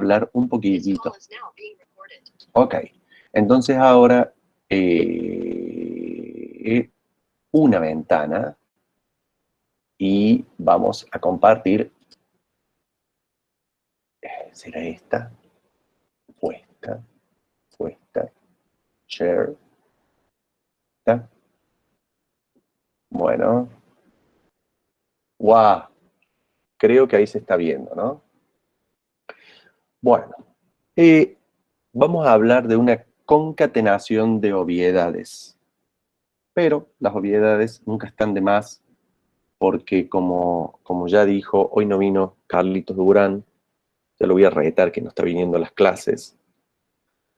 hablar un poquitito. Ok, entonces ahora una ventana y vamos a compartir. ¿Será esta? O esta. O esta. Share. ¿Esta? Bueno. ¡Wow! Creo que ahí se está viendo, ¿no? Bueno. Vamos a hablar de una concatenación de obviedades. Pero las obviedades nunca están de más porque como ya dijo, hoy no vino Carlitos Durán, ya lo voy a retar que no está viniendo a las clases.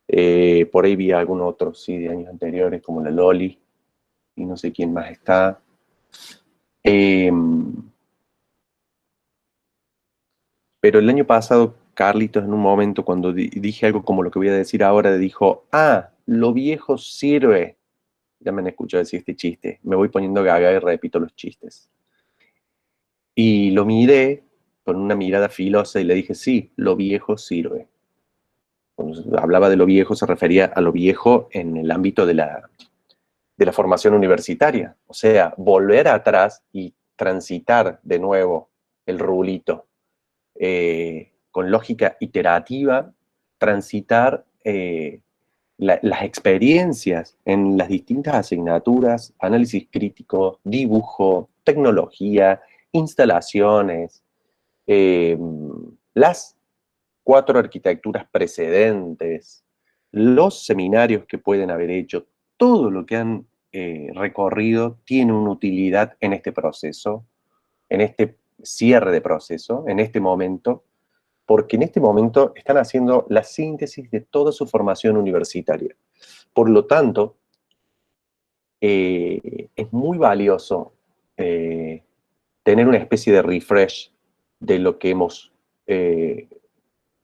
Por ahí vi algún otro, sí, de años anteriores, como la Loli, y no sé quién más está. Pero el año pasado, Carlitos, en un momento, cuando dije algo como lo que voy a decir ahora, dijo, lo viejo sirve. Ya me han escuchado decir este chiste. Me voy poniendo gaga y repito los chistes. Y lo miré con una mirada filosa y le dije, sí, lo viejo sirve. Cuando hablaba de lo viejo se refería a lo viejo en el ámbito de la formación universitaria. O sea, volver atrás y transitar de nuevo el rulito con lógica iterativa, transitar las experiencias en las distintas asignaturas, análisis crítico, dibujo, tecnología, instalaciones, las 4 arquitecturas precedentes, los seminarios que pueden haber hecho, todo lo que han recorrido tiene una utilidad en este proceso, en este cierre de proceso, en este momento, porque en este momento están haciendo la síntesis de toda su formación universitaria. Por lo tanto, es muy valioso tener una especie de refresh de lo que hemos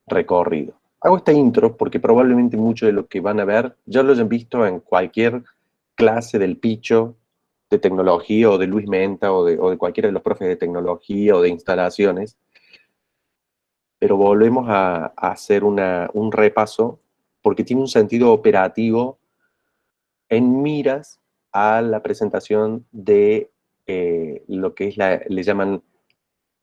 recorrido. Hago esta intro porque probablemente mucho de lo que van a ver ya lo hayan visto en cualquier clase del Picho de tecnología o de Luis Menta o de cualquiera de los profes de tecnología o de instalaciones, pero volvemos a hacer un repaso porque tiene un sentido operativo en miras a la presentación de lo que es le llaman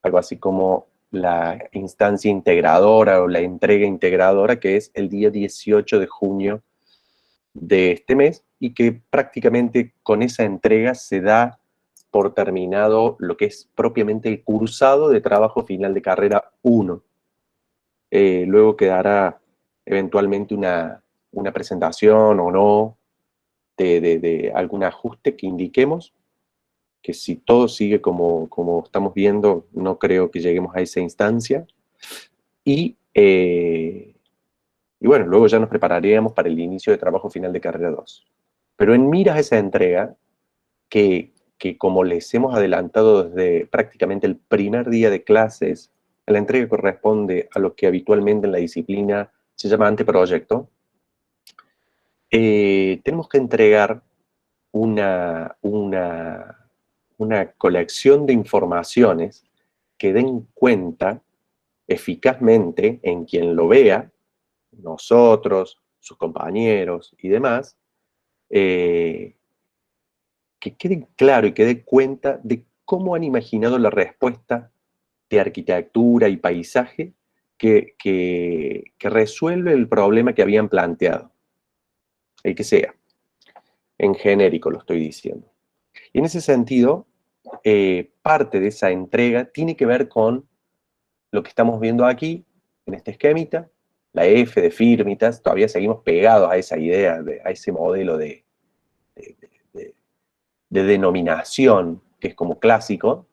algo así como la instancia integradora o la entrega integradora, que es el día 18 de junio de este mes, y que prácticamente con esa entrega se da por terminado lo que es propiamente el cursado de trabajo final de carrera 1. Luego quedará eventualmente una presentación o no de algún ajuste que indiquemos, que si todo sigue como estamos viendo, no creo que lleguemos a esa instancia. Y bueno, luego ya nos prepararíamos para el inicio de trabajo final de carrera 2. Pero en miras a esa entrega, que como les hemos adelantado desde prácticamente el primer día de clases, la entrega corresponde a lo que habitualmente en la disciplina se llama anteproyecto, tenemos que entregar una colección de informaciones que den cuenta eficazmente en quien lo vea, nosotros, sus compañeros y demás, que quede claro y que dé cuenta de cómo han imaginado la respuesta de arquitectura y paisaje que resuelve el problema que habían planteado, el que sea, en genérico lo estoy diciendo. Y en ese sentido, parte de esa entrega tiene que ver con lo que estamos viendo aquí, en este esquemita, la F de Firmitas, todavía seguimos pegados a esa idea, a ese modelo de denominación, que es como clásico,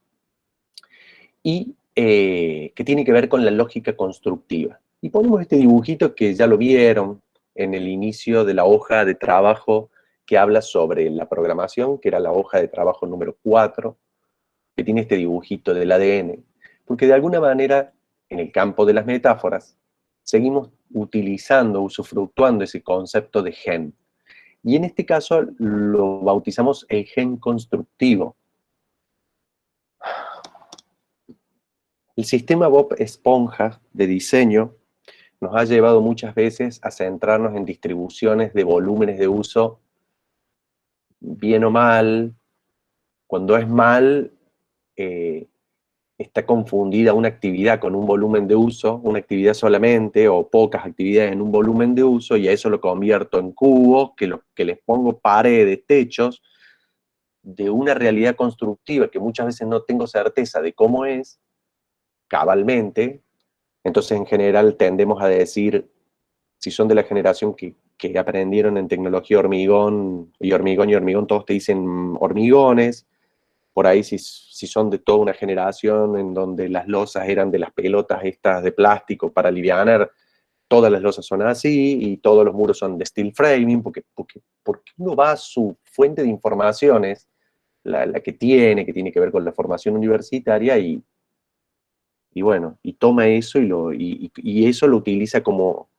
y que tiene que ver con la lógica constructiva. Y ponemos este dibujito que ya lo vieron en el inicio de la hoja de trabajo que habla sobre la programación, que era la hoja de trabajo número 4, que tiene este dibujito del ADN, porque de alguna manera, en el campo de las metáforas, seguimos utilizando, usufructuando ese concepto de gen. Y en este caso lo bautizamos el gen constructivo. El sistema Bob Esponja de diseño nos ha llevado muchas veces a centrarnos en distribuciones de volúmenes de uso, bien o mal. Cuando es mal, está confundida una actividad con un volumen de uso, una actividad solamente o pocas actividades en un volumen de uso, y a eso lo convierto en cubos, que les pongo paredes, techos, de una realidad constructiva que muchas veces no tengo certeza de cómo es, cabalmente. Entonces, en general, tendemos a decir, si son de la generación que aprendieron en tecnología hormigón, y hormigón y hormigón, todos te dicen hormigones. Por ahí, si son de toda una generación en donde las losas eran de las pelotas estas de plástico para alivianar, todas las losas son así, y todos los muros son de steel framing, porque uno va a su fuente de informaciones, la que tiene que ver con la formación universitaria, y bueno, y toma eso y eso lo utiliza como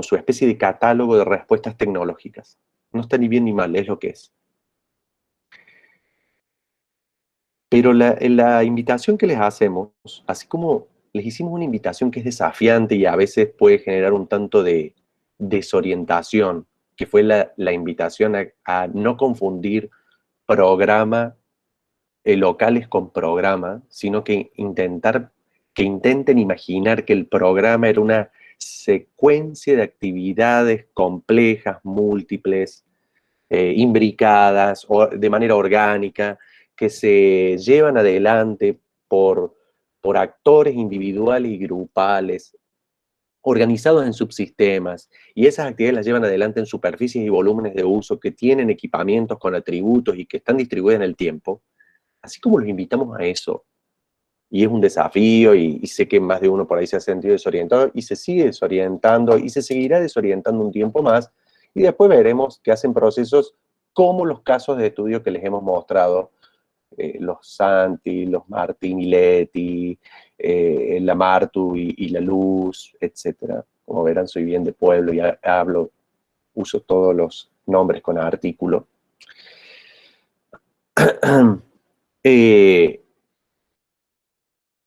su especie de catálogo de respuestas tecnológicas. No está ni bien ni mal, es lo que es. Pero la invitación que les hacemos, así como les hicimos una invitación que es desafiante y a veces puede generar un tanto de desorientación, que fue la invitación a no confundir programa locales con programa, sino que intenten imaginar que el programa era una secuencia de actividades complejas, múltiples, imbricadas, o de manera orgánica, que se llevan adelante por, por actores individuales y grupales, organizados en subsistemas, y esas actividades las llevan adelante en superficies y volúmenes de uso que tienen equipamientos con atributos y que están distribuidos en el tiempo. Así como los invitamos a eso, y es un desafío, y sé que más de uno por ahí se ha sentido desorientado, y se sigue desorientando, y se seguirá desorientando un tiempo más, y después veremos que hacen procesos como los casos de estudio que les hemos mostrado, los Santi, los Martiniletti, la Martu y la Luz, etc. Como verán, soy bien de pueblo y uso todos los nombres con artículo. eh,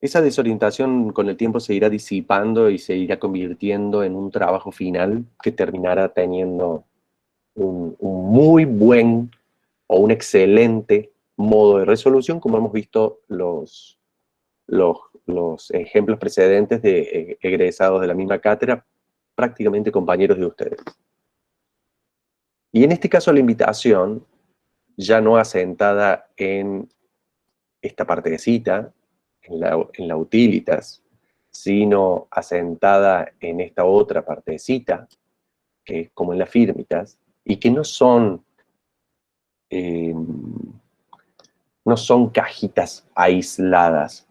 Esa desorientación con el tiempo se irá disipando y se irá convirtiendo en un trabajo final que terminará teniendo un muy buen o un excelente modo de resolución, como hemos visto los, los ejemplos precedentes de egresados de la misma cátedra, prácticamente compañeros de ustedes. Y en este caso la invitación, ya no asentada en esta partecita, en la utilitas, sino asentada en esta otra partecita, que es como en las firmitas, y que eh, no son cajitas aisladas,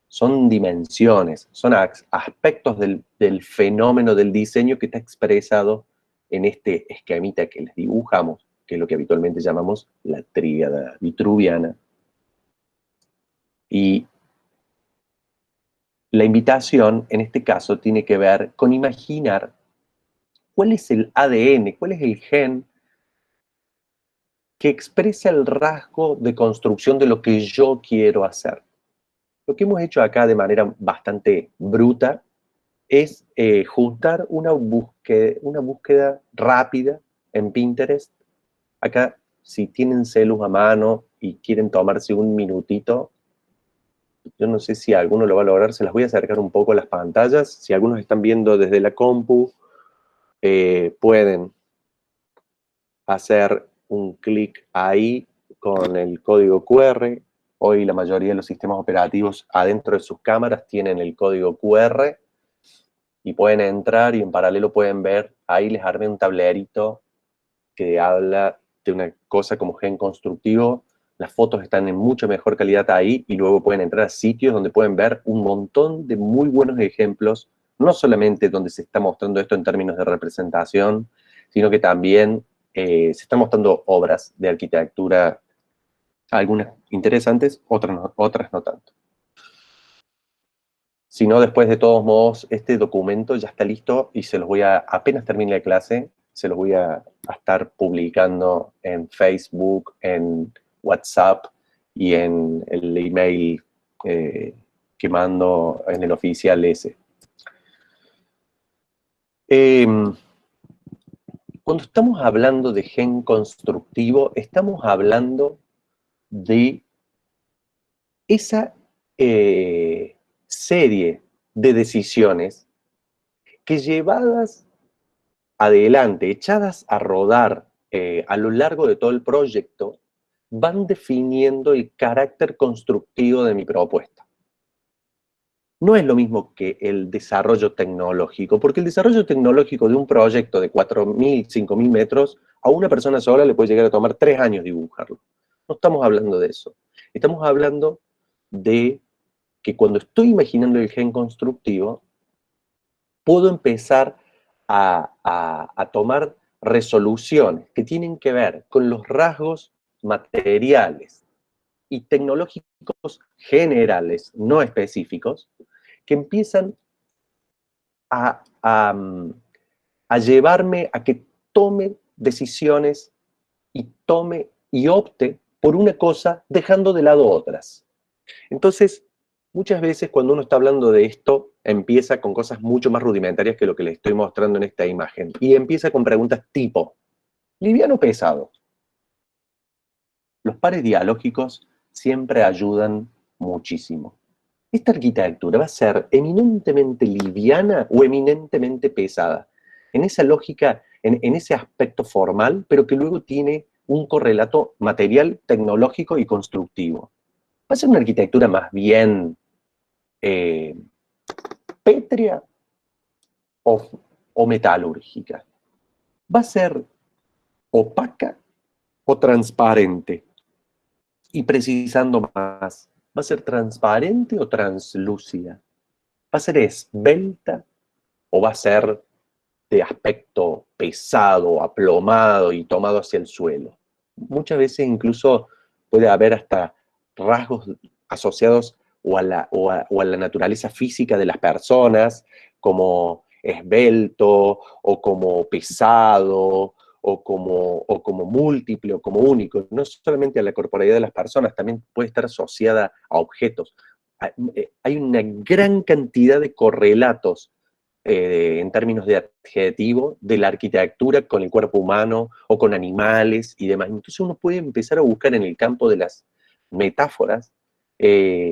son dimensiones, son aspectos del fenómeno del diseño que está expresado en este esquemita que les dibujamos, que es lo que habitualmente llamamos la tríada vitruviana. Y la invitación, en este caso, tiene que ver con imaginar cuál es el ADN, cuál es el gen que expresa el rasgo de construcción de lo que yo quiero hacer. Lo que hemos hecho acá de manera bastante bruta es juntar una búsqueda rápida en Pinterest. Acá, si tienen celus a mano y quieren tomarse un minutito, yo no sé si alguno lo va a lograr, se las voy a acercar un poco a las pantallas. Si algunos están viendo desde la compu, pueden hacer un clic ahí con el código QR. Hoy la mayoría de los sistemas operativos adentro de sus cámaras tienen el código QR y pueden entrar, y en paralelo pueden ver, ahí les armé un tablerito que habla de una cosa como gen constructivo. Las fotos están en mucha mejor calidad ahí, y luego pueden entrar a sitios donde pueden ver un montón de muy buenos ejemplos, no solamente donde se está mostrando esto en términos de representación, sino que también se están mostrando obras de arquitectura, algunas interesantes, otras no tanto. Si no, después de todos modos, este documento ya está listo y apenas termine la clase, se los voy a estar publicando en Facebook, en WhatsApp y en el email que mando en el oficial ese. Cuando estamos hablando de gen constructivo, estamos hablando de esa serie de decisiones que llevadas adelante, echadas a rodar a lo largo de todo el proyecto, van definiendo el carácter constructivo de mi propuesta. No es lo mismo que el desarrollo tecnológico, porque el desarrollo tecnológico de un proyecto de 4.000, 5.000 metros, a una persona sola le puede llegar a tomar 3 años dibujarlo. No estamos hablando de eso. Estamos hablando de que cuando estoy imaginando el gen constructivo, puedo empezar a tomar resoluciones que tienen que ver con los rasgos materiales y tecnológicos generales, no específicos, que empiezan a, a, a llevarme a que tome decisiones y opte por una cosa dejando de lado otras. Entonces, muchas veces cuando uno está hablando de esto, empieza con cosas mucho más rudimentarias que lo que les estoy mostrando en esta imagen. Y empieza con preguntas tipo, ¿liviano o pesado? Los pares dialógicos siempre ayudan muchísimo. ¿Esta arquitectura va a ser eminentemente liviana o eminentemente pesada? En esa lógica, en ese aspecto formal, pero que luego tiene un correlato material, tecnológico y constructivo. ¿Va a ser una arquitectura más bien pétrea o metalúrgica? ¿Va a ser opaca o transparente? Y precisando más, ¿va a ser transparente o translúcida? ¿Va a ser esbelta o va a ser de aspecto pesado, aplomado y tomado hacia el suelo? Muchas veces incluso puede haber hasta rasgos asociados o a la naturaleza física de las personas, como esbelto, o como pesado, o como múltiple, o como único. No solamente a la corporalidad de las personas, también puede estar asociada a objetos. Hay una gran cantidad de correlatos en términos de adjetivo, de la arquitectura con el cuerpo humano o con animales y demás. Entonces uno puede empezar a buscar en el campo de las metáforas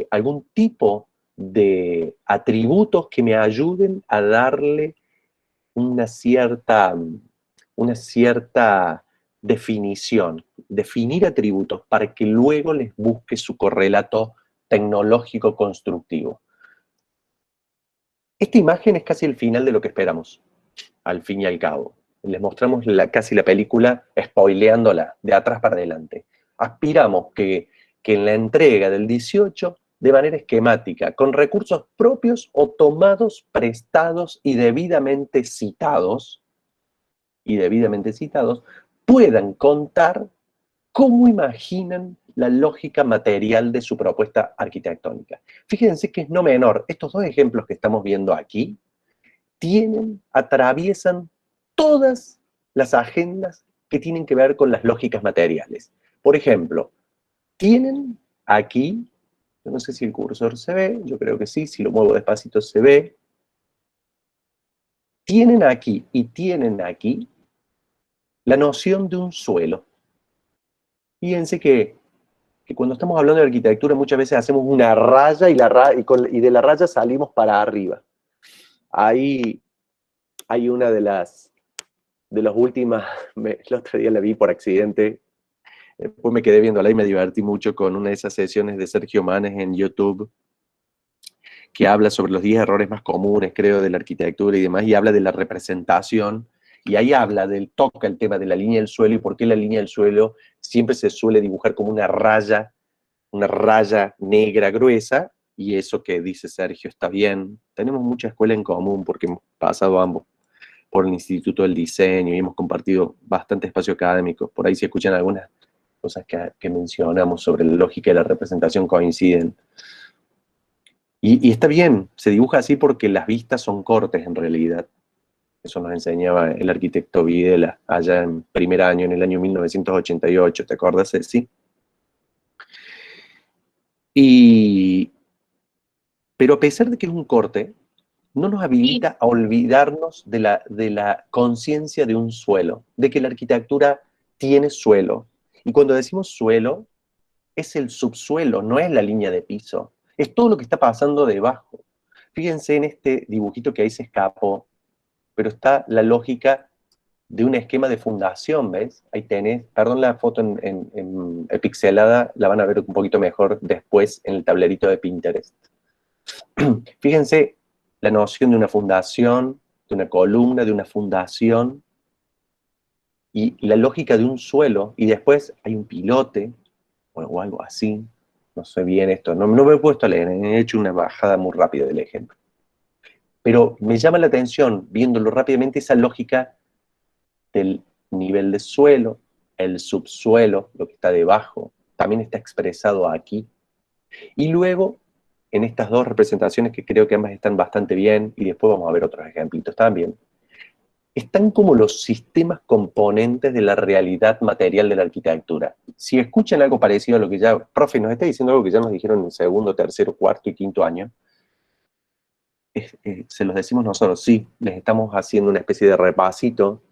algún tipo de atributos que me ayuden a darle una cierta definición, definir atributos para que luego les busque su correlato tecnológico constructivo. Esta imagen es casi el final de lo que esperamos, al fin y al cabo. Les mostramos casi la película spoileándola de atrás para adelante. Aspiramos que en la entrega del 18, de manera esquemática, con recursos propios o tomados, prestados y debidamente citados, puedan contar cómo imaginan la lógica material de su propuesta arquitectónica. Fíjense que es no menor, estos dos ejemplos que estamos viendo aquí, atraviesan todas las agendas que tienen que ver con las lógicas materiales. Por ejemplo, tienen aquí, yo no sé si el cursor se ve, yo creo que sí, si lo muevo despacito se ve, tienen aquí y tienen aquí la noción de un suelo. Fíjense que cuando estamos hablando de arquitectura muchas veces hacemos una raya y de la raya salimos para arriba. Ahí hay una de las últimas, el otro día la vi por accidente, después me quedé viéndola y me divertí mucho con una de esas sesiones de Sergio Manes en YouTube, que habla sobre los 10 errores más comunes, creo, de la arquitectura y demás, y habla de la representación, y ahí toca el tema de la línea del suelo y por qué la línea del suelo siempre se suele dibujar como una raya negra gruesa, y eso que dice Sergio está bien. Tenemos mucha escuela en común porque hemos pasado ambos por el Instituto del Diseño y hemos compartido bastante espacio académico. Por ahí se escuchan algunas cosas que mencionamos sobre la lógica de la representación coinciden. Y está bien, se dibuja así porque las vistas son cortes en realidad. Eso nos enseñaba el arquitecto Videla allá en primer año, en el año 1988, ¿te acuerdas, Ceci? Pero a pesar de que es un corte, no nos Y habilita a olvidarnos de la conciencia de un suelo, de que la arquitectura tiene suelo. Y cuando decimos suelo, es el subsuelo, no es la línea de piso, es todo lo que está pasando debajo. Fíjense en este dibujito que ahí se escapó, pero está la lógica de un esquema de fundación, ¿ves? Ahí tenés, perdón la foto en pixelada, la van a ver un poquito mejor después en el tablerito de Pinterest. Fíjense la noción de una fundación, de una columna, de una fundación, y la lógica de un suelo, y después hay un pilote, o algo así, no sé bien esto, no me he puesto a leer, he hecho una bajada muy rápida del ejemplo. Pero me llama la atención, viéndolo rápidamente, esa lógica del nivel de suelo, el subsuelo, lo que está debajo, también está expresado aquí. Y luego, en estas dos representaciones que creo que ambas están bastante bien, y después vamos a ver otros ejemplitos también, están como los sistemas componentes de la realidad material de la arquitectura. Si escuchan algo parecido a lo que ya, profe, nos está diciendo algo que ya nos dijeron en segundo, tercero, cuarto y quinto año, se los decimos nosotros, sí, les estamos haciendo una especie de repasito,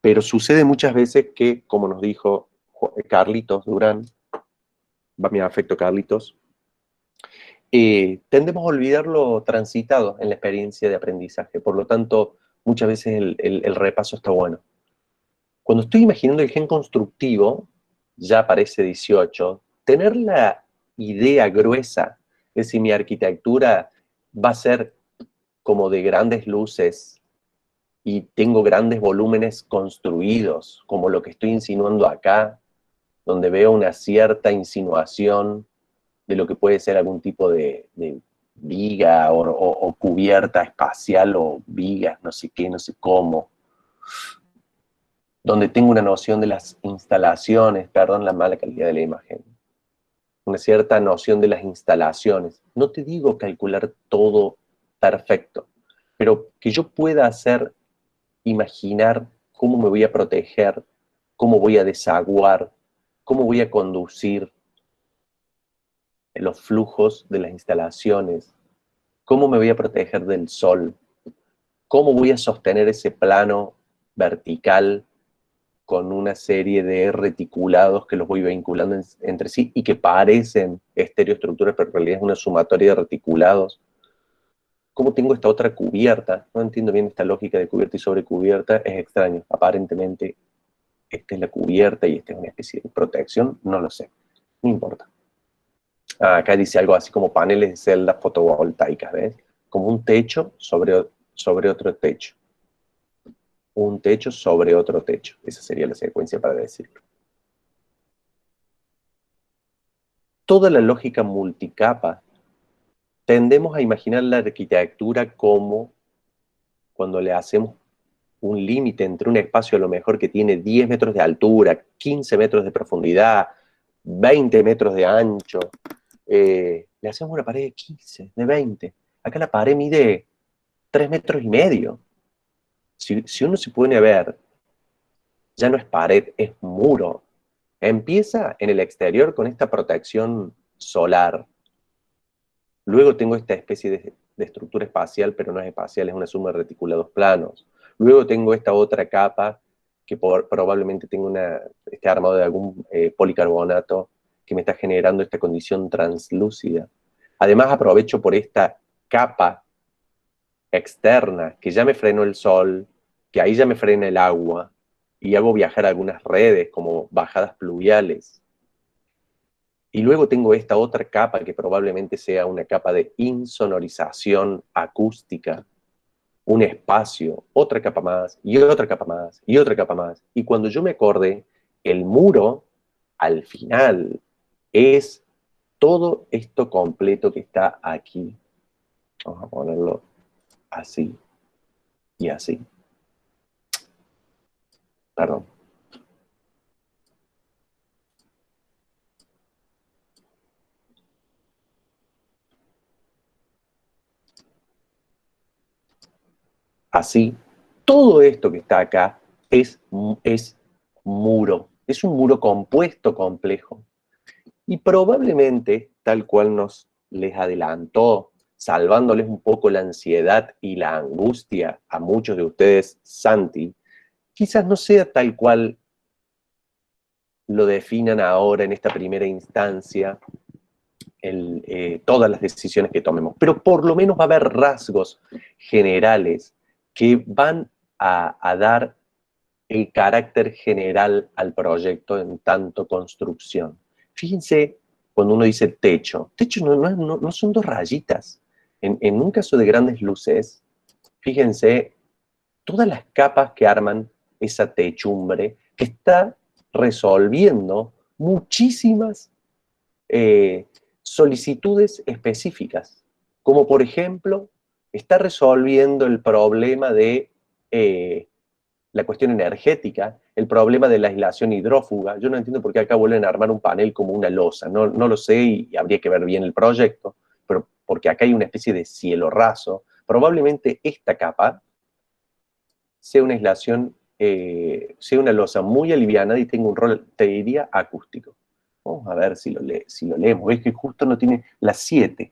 pero sucede muchas veces que, como nos dijo Carlitos Durán, va mi afecto Carlitos, tendemos a olvidar lo transitado en la experiencia de aprendizaje. Por lo tanto, muchas veces el repaso está bueno. Cuando estoy imaginando el gen constructivo, ya aparece 18, tener la idea gruesa de si mi arquitectura va a ser como de grandes luces y tengo grandes volúmenes construidos, como lo que estoy insinuando acá, donde veo una cierta insinuación de lo que puede ser algún tipo de viga o cubierta espacial o vigas, no sé qué, no sé cómo, donde tengo una noción de las instalaciones, perdón la mala calidad de la imagen, una cierta noción de las instalaciones. No te digo calcular todo perfecto, pero que yo pueda hacer, imaginar cómo me voy a proteger, cómo voy a desaguar, cómo voy a conducir los flujos de las instalaciones, cómo me voy a proteger del sol, cómo voy a sostener ese plano vertical con una serie de reticulados que los voy vinculando entre sí y que parecen estereoestructuras, pero en realidad es una sumatoria de reticulados. ¿Cómo tengo esta otra cubierta? No entiendo bien esta lógica de cubierta y sobrecubierta, es extraño. Aparentemente, esta es la cubierta y esta es una especie de protección, no lo sé, no importa. Acá dice algo así como paneles de celdas fotovoltaicas, ¿ves? Como un techo sobre otro techo. Un techo sobre otro techo. Esa sería la secuencia para decirlo. Toda la lógica multicapa, tendemos a imaginar la arquitectura como cuando le hacemos un límite entre un espacio a lo mejor que tiene 10 metros de altura, 15 metros de profundidad, 20 metros de ancho, le hacemos una pared de 15, de 20. Acá la pared mide 3 metros y medio. Si uno se pone a ver, ya no es pared, es muro. Empieza en el exterior con esta protección solar. Luego tengo esta especie de estructura espacial, pero no es espacial, es una suma de reticulados planos. Luego tengo esta otra capa que probablemente tenga esté armado de algún policarbonato que me está generando esta condición translúcida. Además aprovecho por esta capa externa, que ya me frenó el sol, que ahí ya me frena el agua, y hago viajar algunas redes como bajadas pluviales. Y luego tengo esta otra capa que probablemente sea una capa de insonorización acústica, un espacio, otra capa más, y otra capa más, y otra capa más. Y cuando yo me acordé, el muro, al final, es todo esto completo que está aquí. Vamos a ponerlo así y así. Perdón. Así, todo esto que está acá es muro, es un muro compuesto complejo. Y probablemente, tal cual nos les adelantó salvándoles un poco la ansiedad y la angustia a muchos de ustedes, Santi, quizás no sea tal cual lo definan ahora en esta primera instancia todas las decisiones que tomemos, pero por lo menos va a haber rasgos generales que van a dar el carácter general al proyecto en tanto construcción. Fíjense, cuando uno dice techo, techo no son dos rayitas. En un caso de grandes luces, fíjense todas las capas que arman esa techumbre que está resolviendo muchísimas solicitudes específicas, como por ejemplo, está resolviendo el problema de la cuestión energética, el problema de la aislación hidrófuga. Yo no entiendo por qué acá vuelven a armar un panel como una losa, no lo sé y habría que ver bien el proyecto, pero porque acá hay una especie de cielo raso. Probablemente esta capa sea una aislación, sea una losa muy aliviana y tenga un rol, te diría, acústico. Vamos a ver si lo leemos. Ves que justo no tiene la 7.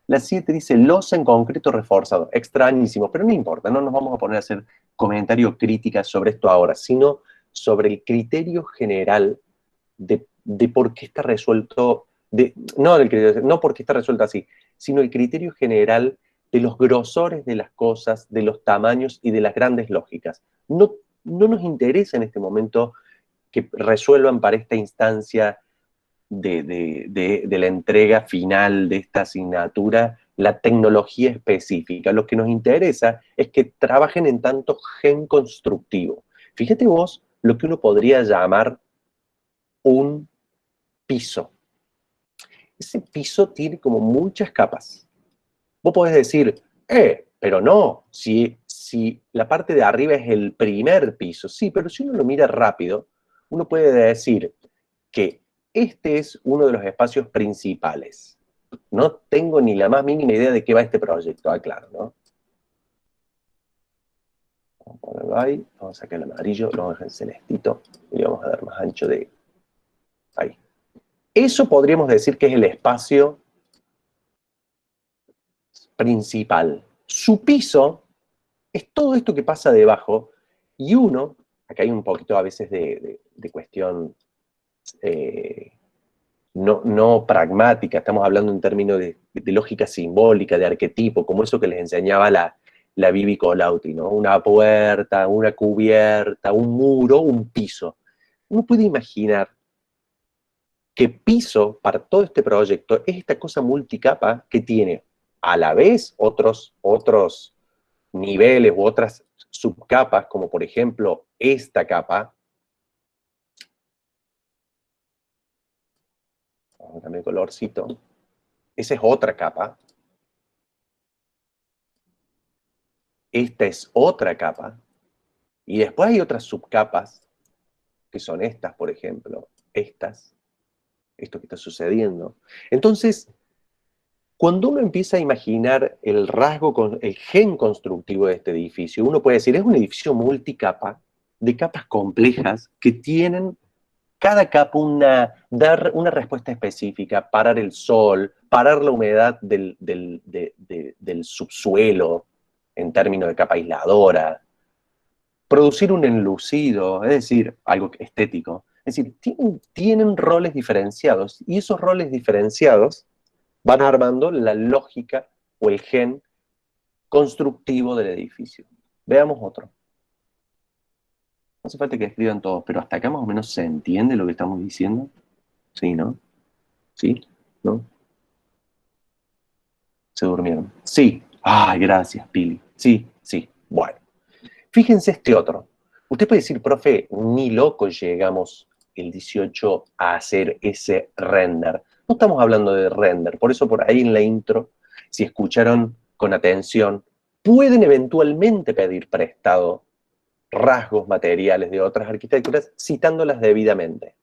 La 7 dice losa en concreto reforzado. Extrañísimo, pero no importa, no nos vamos a poner a hacer comentarios críticas sobre esto ahora, sino sobre el criterio general de por qué está resuelto, no porque está resuelto así, sino el criterio general de los grosores de las cosas, de los tamaños y de las grandes lógicas. No nos interesa en este momento que resuelvan para esta instancia de la entrega final de esta asignatura la tecnología específica. Lo que nos interesa es que trabajen en tanto gen constructivo. Fíjate vos lo que uno podría llamar un piso. Ese piso tiene como muchas capas. Vos podés decir, pero no, si la parte de arriba es el primer piso, sí, pero si uno lo mira rápido, uno puede decir que este es uno de los espacios principales. No tengo ni la más mínima idea de qué va este proyecto, claro, ¿no? Vamos a ponerlo ahí, vamos a sacar el amarillo, lo vamos a dejar en celestito y le vamos a dar más ancho de ahí. Eso podríamos decir que es el espacio principal. Su piso es todo esto que pasa debajo y uno, acá hay un poquito a veces de cuestión no pragmática, estamos hablando en términos de lógica simbólica, de arquetipo, como eso que les enseñaba la Bibi Colauti, ¿no? Una puerta, una cubierta, un muro, un piso. Uno puede imaginar que piso para todo este proyecto es esta cosa multicapa que tiene a la vez otros niveles u otras subcapas, como por ejemplo esta capa. Vamos a cambiar el colorcito. Esa es otra capa. Esta es otra capa. Y después hay otras subcapas, que son estas, por ejemplo. Esto que está sucediendo. Entonces, cuando uno empieza a imaginar el el gen constructivo de este edificio, uno puede decir, es un edificio multicapa, de capas complejas, que tienen cada capa dar una respuesta específica, parar el sol, parar la humedad del subsuelo, en términos de capa aisladora, producir un enlucido, es decir, algo estético. Es decir, tienen roles diferenciados, y esos roles diferenciados van armando la lógica o el gen constructivo del edificio. Veamos otro. No hace falta que escriban todos, pero hasta acá más o menos se entiende lo que estamos diciendo. Sí, ¿no? ¿Sí? ¿No? Se durmieron. Sí. Ay, gracias, Pili. Sí, sí. Bueno. Fíjense este otro. Usted puede decir, profe, ni loco llegamos el 18 a hacer ese render. No estamos hablando de render, por eso por ahí en la intro, si escucharon con atención, pueden eventualmente pedir prestado rasgos materiales de otras arquitecturas citándolas debidamente.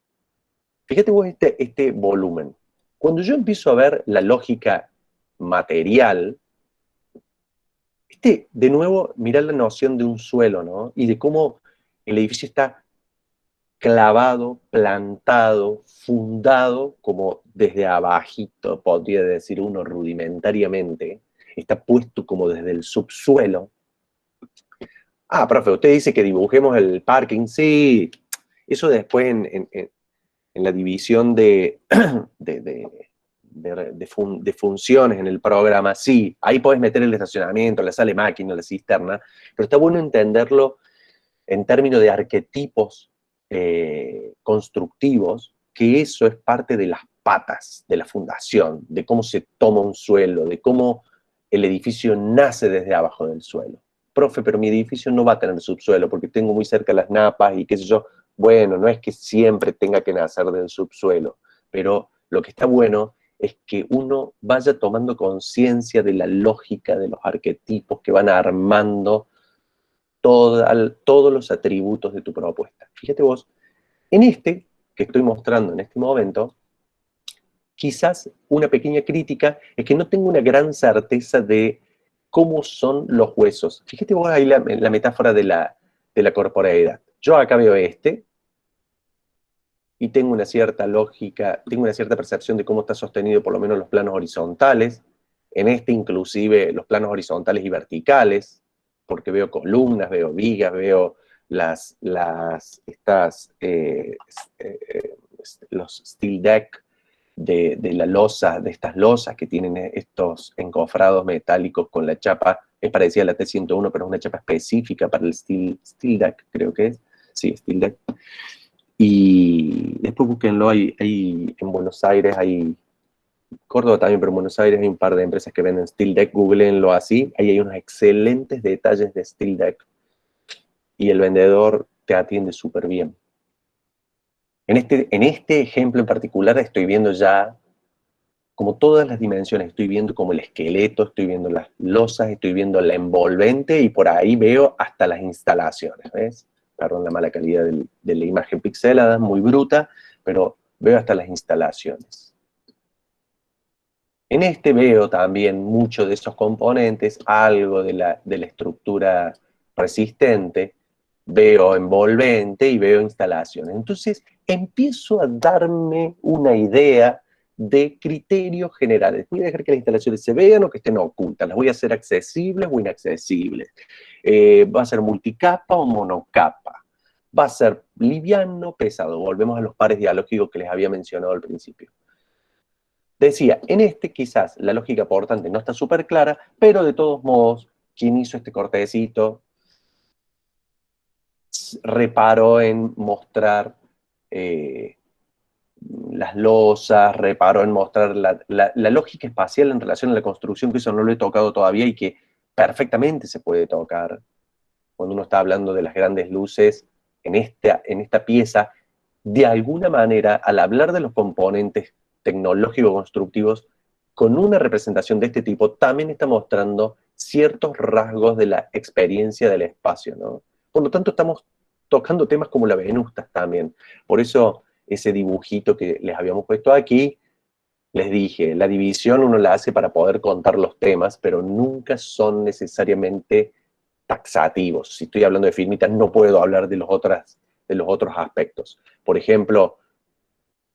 Fíjate vos este volumen. Cuando yo empiezo a ver la lógica material, de nuevo, mirar la noción de un suelo, ¿no? Y de cómo el edificio está clavado, plantado, fundado, como desde abajito, podría decir uno rudimentariamente, está puesto como desde el subsuelo. Ah, profe, usted dice que dibujemos el parking, sí, eso después en la división de funciones en el programa, sí, ahí podés meter el estacionamiento, la sala de máquinas, la cisterna, pero está bueno entenderlo en términos de arquetipos constructivos, que eso es parte de las patas de la fundación, de cómo se toma un suelo, de cómo el edificio nace desde abajo del suelo. Profe, pero mi edificio no va a tener subsuelo porque tengo muy cerca las napas y qué sé yo. Bueno, no es que siempre tenga que nacer del subsuelo, pero lo que está bueno es que uno vaya tomando conciencia de la lógica de los arquetipos que van armando todos los atributos de tu propuesta. Fíjate vos, en este que estoy mostrando en este momento, quizás una pequeña crítica es que no tengo una gran certeza de cómo son los huesos. Fíjate vos ahí la metáfora de la corporeidad. Yo acá veo este, y tengo una cierta lógica, tengo una cierta percepción de cómo está sostenido por lo menos los planos horizontales, en este inclusive los planos horizontales y verticales, porque veo columnas, veo vigas, veo los steel deck de la losa, de estas losas que tienen estos encofrados metálicos con la chapa, es parecida a la T101, pero es una chapa específica para el steel deck, creo que es. Sí, steel deck. Y después búsquenlo, hay en Buenos Aires, hay Córdoba también, pero en Buenos Aires hay un par de empresas que venden Steel Deck, googleenlo así, ahí hay unos excelentes detalles de Steel Deck y el vendedor te atiende súper bien. En este ejemplo en particular estoy viendo ya como todas las dimensiones, estoy viendo como el esqueleto, estoy viendo las losas, estoy viendo la envolvente y por ahí veo hasta las instalaciones, ¿ves? Perdón la mala calidad de la imagen pixelada, muy bruta, pero veo hasta las instalaciones. En este veo también muchos de esos componentes, algo de la estructura resistente, veo envolvente y veo instalaciones. Entonces empiezo a darme una idea de criterios generales. Voy a dejar que las instalaciones se vean o que estén ocultas. Las voy a hacer accesibles o inaccesibles. ¿Va a ser multicapa o monocapa? ¿Va a ser liviano o pesado? Volvemos a los pares dialógicos que les había mencionado al principio. Decía, en este quizás la lógica portante no está súper clara, pero de todos modos, quien hizo este cortecito reparó en mostrar las losas, reparó en mostrar la lógica espacial en relación a la construcción, que eso no lo he tocado todavía y que perfectamente se puede tocar cuando uno está hablando de las grandes luces en esta pieza. De alguna manera, al hablar de los componentes tecnológicos constructivos, con una representación de este tipo, también está mostrando ciertos rasgos de la experiencia del espacio, ¿no? Por lo tanto, estamos tocando temas como la venustas también. Por eso, ese dibujito que les habíamos puesto aquí, les dije, la división uno la hace para poder contar los temas, pero nunca son necesariamente taxativos. Si estoy hablando de filmitas, no puedo hablar de los otros aspectos. Por ejemplo,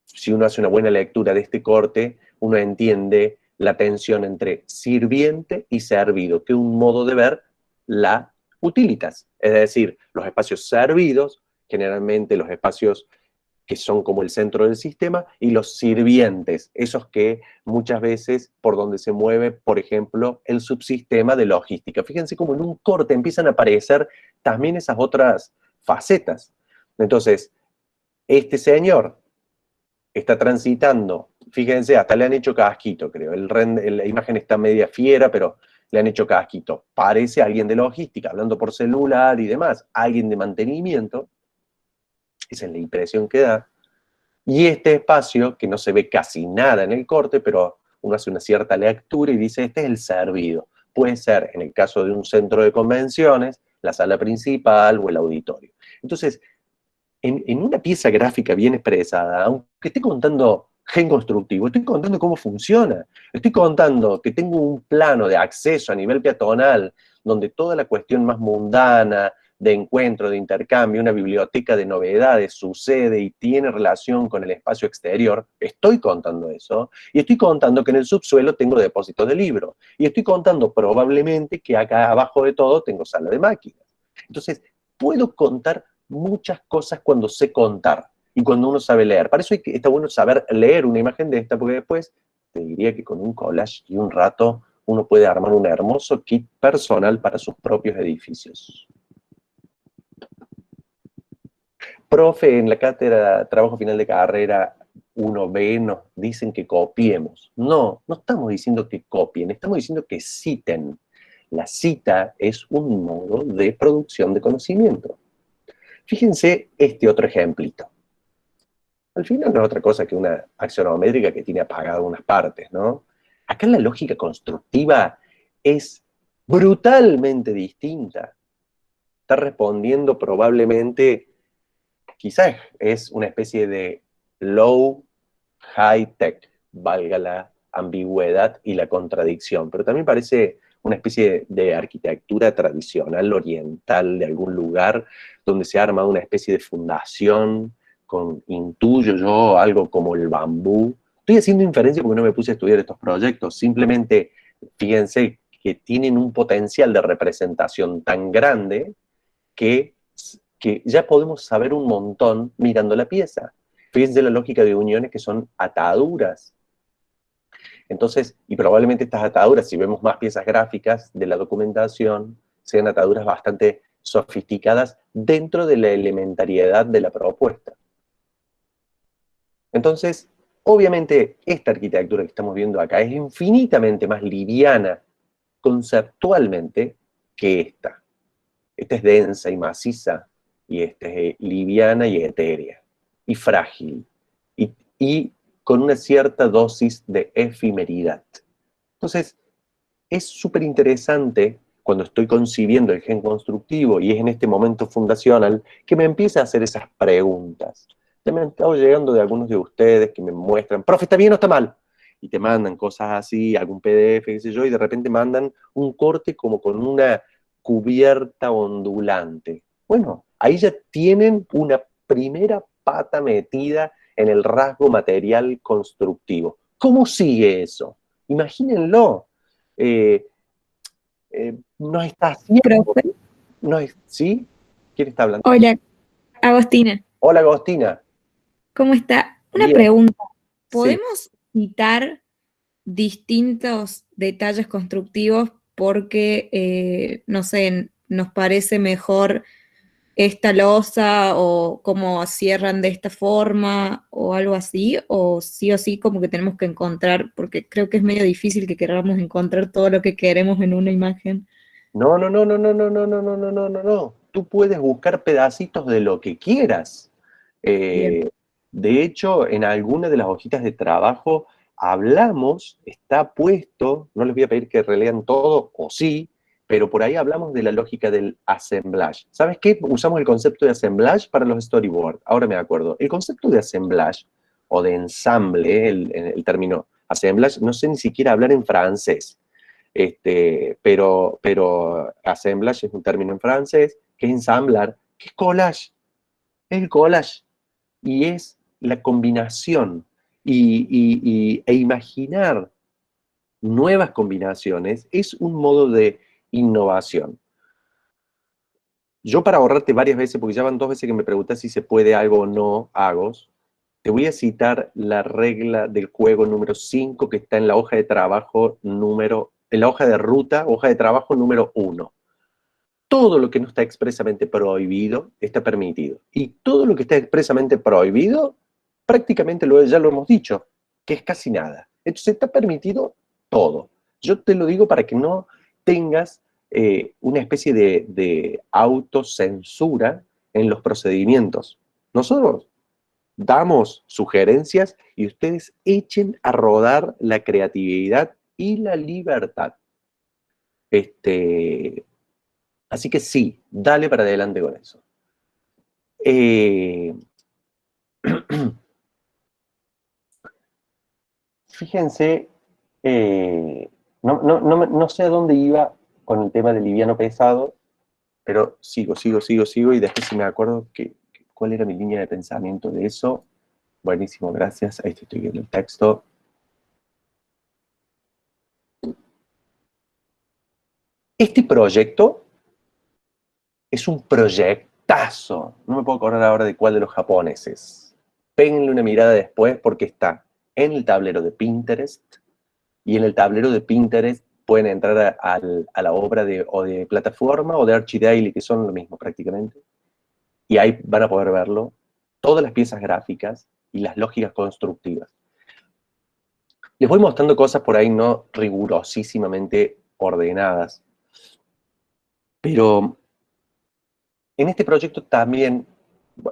si uno hace una buena lectura de este corte, uno entiende la tensión entre sirviente y servido, que es un modo de ver la utilitas, es decir, los espacios servidos, generalmente los espacios que son como el centro del sistema, y los sirvientes, esos que muchas veces por donde se mueve, por ejemplo, el subsistema de logística. Fíjense cómo en un corte empiezan a aparecer también esas otras facetas. Entonces, este señor está transitando, fíjense, hasta le han hecho casquito, creo, la imagen está media fiera, pero le han hecho casquito. Parece alguien de logística, hablando por celular y demás, alguien de mantenimiento, esa es la impresión que da. Y este espacio, que no se ve casi nada en el corte, pero uno hace una cierta lectura y dice, este es el servido. Puede ser, en el caso de un centro de convenciones, la sala principal o el auditorio. Entonces, en una pieza gráfica bien expresada, aunque esté contando gen constructivo, estoy contando cómo funciona, estoy contando que tengo un plano de acceso a nivel peatonal, donde toda la cuestión más mundana de encuentro, de intercambio, una biblioteca de novedades sucede y tiene relación con el espacio exterior, estoy contando eso, y estoy contando que en el subsuelo tengo depósitos de libros, y estoy contando probablemente que acá abajo de todo tengo sala de máquinas. Entonces, puedo contar muchas cosas cuando sé contar y cuando uno sabe leer. Para eso está bueno saber leer una imagen de esta, porque después te diría que con un collage y un rato uno puede armar un hermoso kit personal para sus propios edificios. Profe, en la cátedra Trabajo Final de Carrera 1B nos dicen que copiemos. No, no estamos diciendo que copien, estamos diciendo que citen. La cita es un modo de producción de conocimiento. Fíjense este otro ejemplito. Al final no es otra cosa que una axionométrica que tiene apagado unas partes, ¿no? Acá la lógica constructiva es brutalmente distinta. Está respondiendo probablemente, quizás es una especie de low high-tech, valga la ambigüedad y la contradicción, pero también parece una especie de arquitectura tradicional oriental de algún lugar donde se ha armado una especie de fundación con, intuyo yo, algo como el bambú. Estoy haciendo inferencia porque no me puse a estudiar estos proyectos, simplemente fíjense que tienen un potencial de representación tan grande que, que ya podemos saber un montón mirando la pieza. Fíjense la lógica de uniones que son ataduras. Entonces, y probablemente estas ataduras, si vemos más piezas gráficas de la documentación, sean ataduras bastante sofisticadas dentro de la elementariedad de la propuesta. Entonces, obviamente, esta arquitectura que estamos viendo acá es infinitamente más liviana conceptualmente que esta. Esta es densa y maciza, y esta es liviana y etérea, y frágil, y con una cierta dosis de efemeridad. Entonces, es súper interesante cuando estoy concibiendo el gen constructivo y es en este momento fundacional que me empiece a hacer esas preguntas. Ya me han estado llegando de algunos de ustedes que me muestran, profe, ¿está bien o está mal? Y te mandan cosas así, algún PDF, qué sé yo, y de repente mandan un corte como con una cubierta ondulante. Bueno, ahí ya tienen una primera pata metida en el rasgo material constructivo. ¿Cómo sigue eso? Imagínenlo. Eh, nos está haciendo, Profe. ¿sí? ¿Quién está hablando? Hola, Agostina, Hola, Agostina. ¿cómo está? Una Bien, pregunta. sí. ¿Podemos citar distintos detalles constructivos porque, no sé, nos parece mejor esta losa o cómo cierran de esta forma o algo así? O sí como que tenemos que encontrar, porque creo que es medio difícil que queramos encontrar todo lo que queremos en una imagen. No, no, no, no, no, no, no, no, no, no, no, no, no. Tú puedes buscar pedacitos de lo que quieras. Bien, Eh, de hecho, en alguna de las hojitas de trabajo hablamos, está puesto, no les voy a pedir que relean todo, o sí, pero por ahí hablamos de la lógica del assemblage. ¿Sabes qué? Usamos el concepto de assemblage para los storyboards. Ahora me acuerdo. El concepto de assemblage o de ensamble, el término assemblage, no sé ni siquiera hablar en francés. Pero assemblage es un término en francés, que es ensamblar, que es collage, es el collage, y es la combinación, e imaginar nuevas combinaciones es un modo de innovación. Yo para ahorrarte varias veces, porque ya van 2 veces que me preguntas si se puede algo o no, hago, te voy a citar la regla del juego número 5 que está en la hoja de trabajo en la hoja de ruta, hoja de trabajo número 1. Todo lo que no está expresamente prohibido está permitido. Y todo lo que está expresamente prohibido, prácticamente ya lo hemos dicho, que es casi nada. Entonces está permitido todo. Yo te lo digo para que no tengas una especie de autocensura en los procedimientos. Nosotros damos sugerencias y ustedes echen a rodar la creatividad y la libertad. Este, Así que sí, dale para adelante con eso. Eh, Fíjense, no sé a dónde iba con el tema de liviano pesado, pero sigo, y después si me acuerdo cuál era mi línea de pensamiento de eso. Buenísimo, gracias. Ahí estoy viendo el texto. Este proyecto es un proyectazo. No me puedo acordar ahora de cuál de los japoneses. Péguenle una mirada después porque está en el tablero de Pinterest, y en el tablero de Pinterest pueden entrar a la obra o de Plataforma o de Archie que son lo mismo prácticamente, y ahí van a poder verlo, todas las piezas gráficas y las lógicas constructivas. Les voy mostrando cosas por ahí no rigurosísimamente ordenadas, pero en este proyecto también,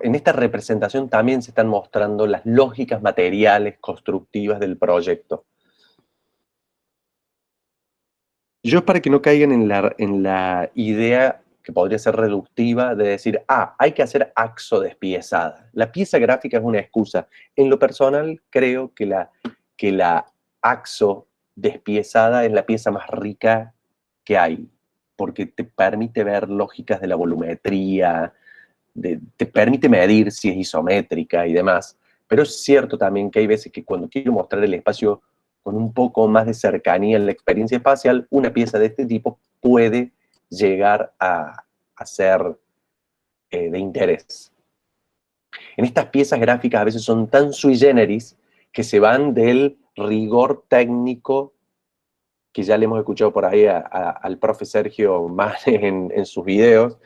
en esta representación también se están mostrando las lógicas materiales constructivas del proyecto. Yo, para que no caigan en la idea que podría ser reductiva de decir, hay que hacer axo despiezada. La pieza gráfica es una excusa. En lo personal, creo que la axo despiezada es la pieza más rica que hay, porque te permite ver lógicas de la volumetría, te permite medir si es isométrica y demás. Pero es cierto también que hay veces que cuando quiero mostrar el espacio con un poco más de cercanía en la experiencia espacial, una pieza de este tipo puede llegar a ser de interés. En estas piezas gráficas a veces son tan sui generis que se van del rigor técnico que ya le hemos escuchado por ahí al profe Sergio más en sus videos,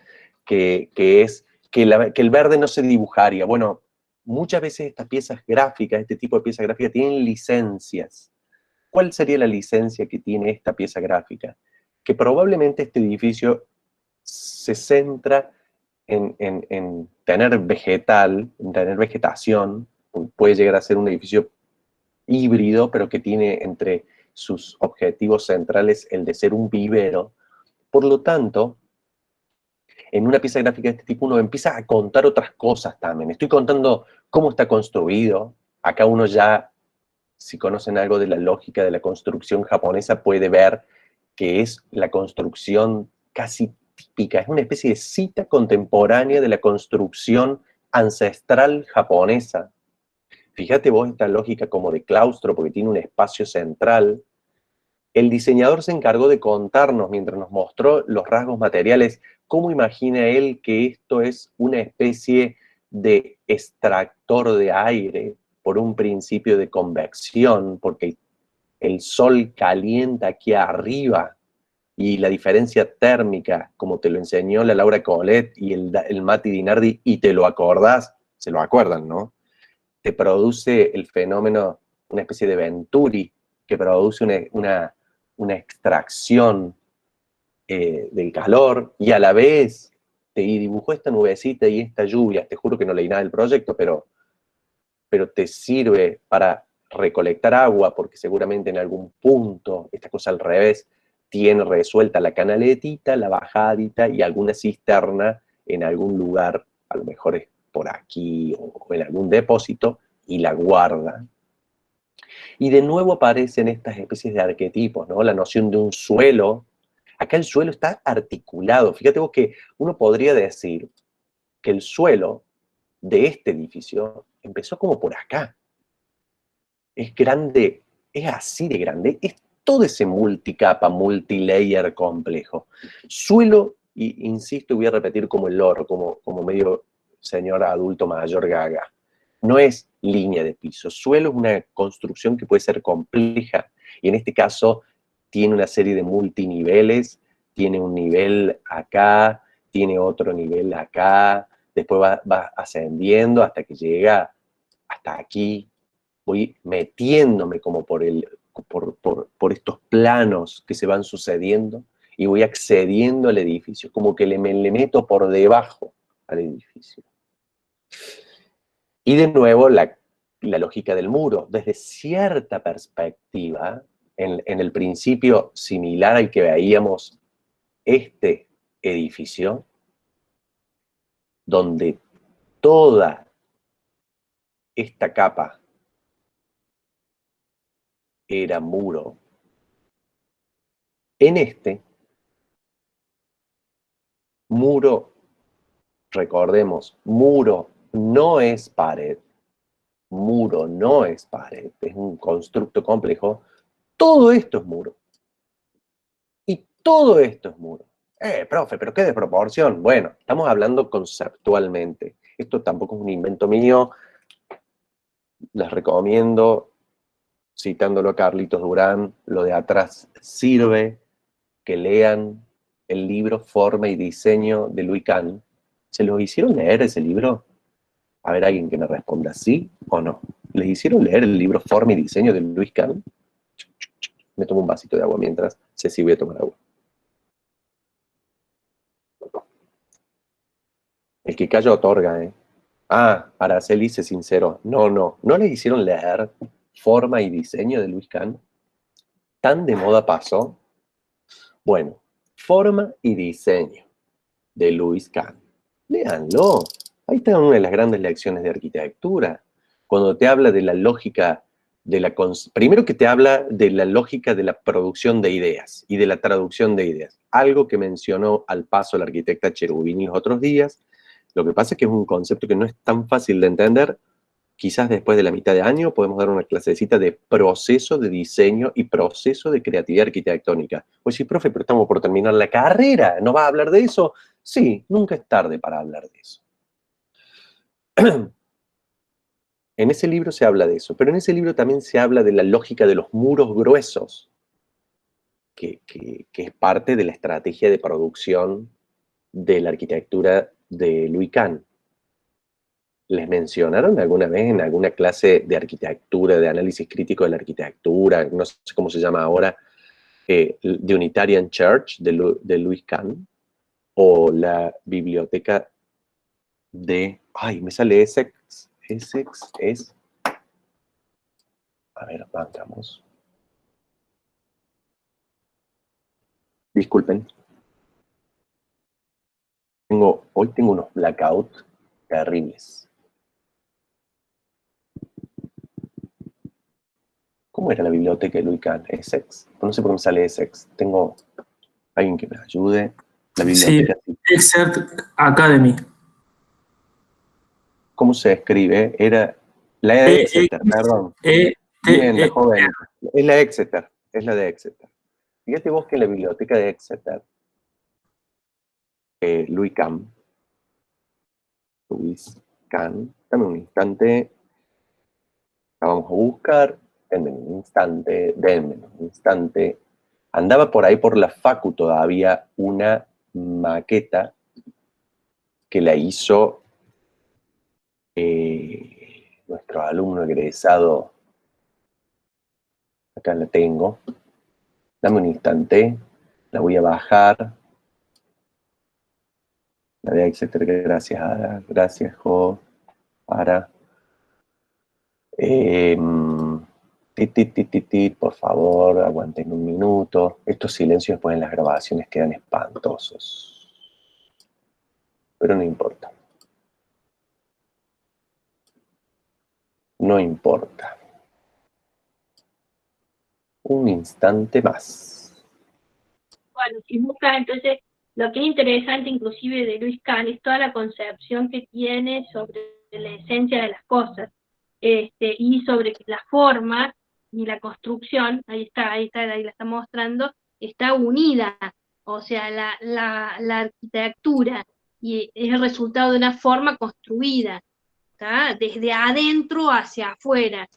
que es que el verde no se dibujaría. Bueno, muchas veces estas piezas gráficas, este tipo de piezas gráficas, tienen licencias. ¿Cuál sería la licencia que tiene esta pieza gráfica? Que probablemente este edificio se centra en tener en tener vegetación, puede llegar a ser un edificio híbrido, pero que tiene entre sus objetivos centrales el de ser un vivero. Por lo tanto, en una pieza gráfica de este tipo uno empieza a contar otras cosas también. Estoy contando cómo está construido. Acá uno ya, si conocen algo de la lógica de la construcción japonesa, puede ver que es la construcción casi típica, es una especie de cita contemporánea de la construcción ancestral japonesa. Fíjate vos esta lógica como de claustro, porque tiene un espacio central. El diseñador se encargó de contarnos, mientras nos mostró los rasgos materiales, cómo imagina él que esto es una especie de extractor de aire por un principio de convección, porque el sol calienta aquí arriba y la diferencia térmica, como te lo enseñó la Laura Collet y el Mati Dinardi, y te lo acordás, se lo acuerdan, ¿no? Te produce el fenómeno, una especie de Venturi, que produce una extracción del calor, y a la vez te dibujó esta nubecita y esta lluvia. Te juro que no leí nada del proyecto, pero te sirve para recolectar agua, porque seguramente en algún punto, esta cosa al revés, tiene resuelta la canaletita, la bajadita y alguna cisterna en algún lugar, a lo mejor es por aquí o en algún depósito, y la guarda. Y de nuevo aparecen estas especies de arquetipos, ¿no? La noción de un suelo. Acá el suelo está articulado. Fíjate vos que uno podría decir que el suelo de este edificio empezó como por acá. Es grande, es así de grande, es todo ese multicapa, multilayer complejo. Suelo, y insisto, y voy a repetir como el loro, como medio señor adulto mayor gaga, no es línea de piso. Suelo es una construcción que puede ser compleja, y en este caso tiene una serie de multiniveles, tiene un nivel acá, tiene otro nivel acá, después va ascendiendo hasta que llega hasta aquí. Voy metiéndome como por estos planos que se van sucediendo y voy accediendo al edificio, como que le meto por debajo al edificio. Y de nuevo la lógica del muro, desde cierta perspectiva, en el principio similar al que veíamos este edificio, donde toda esta capa era muro, en este Muro, recordemos, muro no es pared. Muro no es pared, es un constructo complejo. Todo esto es muro. Y todo esto es muro. Profe, pero qué desproporción. Bueno, estamos hablando conceptualmente. Esto tampoco es un invento mío. Les recomiendo, citándolo a Carlitos Durán, lo de atrás sirve, que lean el libro Forma y Diseño de Louis Kahn. ¿Se los hicieron leer ese libro? A ver, alguien que me responda sí o no. ¿Les hicieron leer el libro Forma y Diseño de Louis Kahn? Me tomo un vasito de agua mientras Ceci voy a tomar agua. El que calla otorga, ¿eh? Ah, Araceli se sincero. No les hicieron leer Forma y Diseño de Louis Kahn. ¿Tan de moda pasó? Bueno, Forma y Diseño de Louis Kahn. Léanlo. Ahí está una de las grandes lecciones de arquitectura. Cuando te habla de la lógica primero que te habla de la lógica de la producción de ideas y de la traducción de ideas. Algo que mencionó al paso la arquitecta Cherubini los otros días. Lo que pasa es que es un concepto que no es tan fácil de entender. Quizás después de la mitad de año podemos dar una clasecita de proceso de diseño y proceso de creatividad arquitectónica. Pues sí, profe, pero estamos por terminar la carrera, ¿no va a hablar de eso? Sí, nunca es tarde para hablar de eso. En ese libro se habla de eso, pero en ese libro también se habla de la lógica de los muros gruesos, que es parte de la estrategia de producción de la arquitectura de Louis Kahn. ¿Les mencionaron alguna vez en alguna clase de arquitectura, de análisis crítico de la arquitectura, no sé cómo se llama ahora, The Unitarian Church de Louis Kahn? O la biblioteca de... Ay, me sale Essex. Essex es... A ver, vamos. Disculpen. Hoy tengo unos blackouts terribles. ¿Cómo era la biblioteca de Louis Kahn? Essex. No sé por qué me sale Essex. Tengo alguien que me ayude. La biblioteca. Sí, Excerpt Academy. ¿Cómo se escribe? Era la de Exeter, perdón. Bien, la E-X-E-T-E. joven. Es la Exeter. Es la de Exeter. Fíjate vos que en la biblioteca de Exeter, Louis Kahn, dame un instante, la vamos a buscar, denme un instante. Andaba por ahí por la Facu todavía una maqueta que la hizo nuestro alumno egresado. Acá la tengo. Dame un instante, la voy a bajar. La de Exeter, gracias, Ara. Gracias, Jo. Ara. Por favor, aguanten un minuto. Estos silencios después en las grabaciones quedan espantosos. Pero no importa. No importa. Un instante más. Bueno, si buscas, entonces, lo que es interesante inclusive de Louis Kahn es toda la concepción que tiene sobre la esencia de las cosas, y sobre la forma y la construcción, ahí la está mostrando, está unida, o sea, la arquitectura y es el resultado de una forma construida, ¿tá? Desde adentro hacia afuera.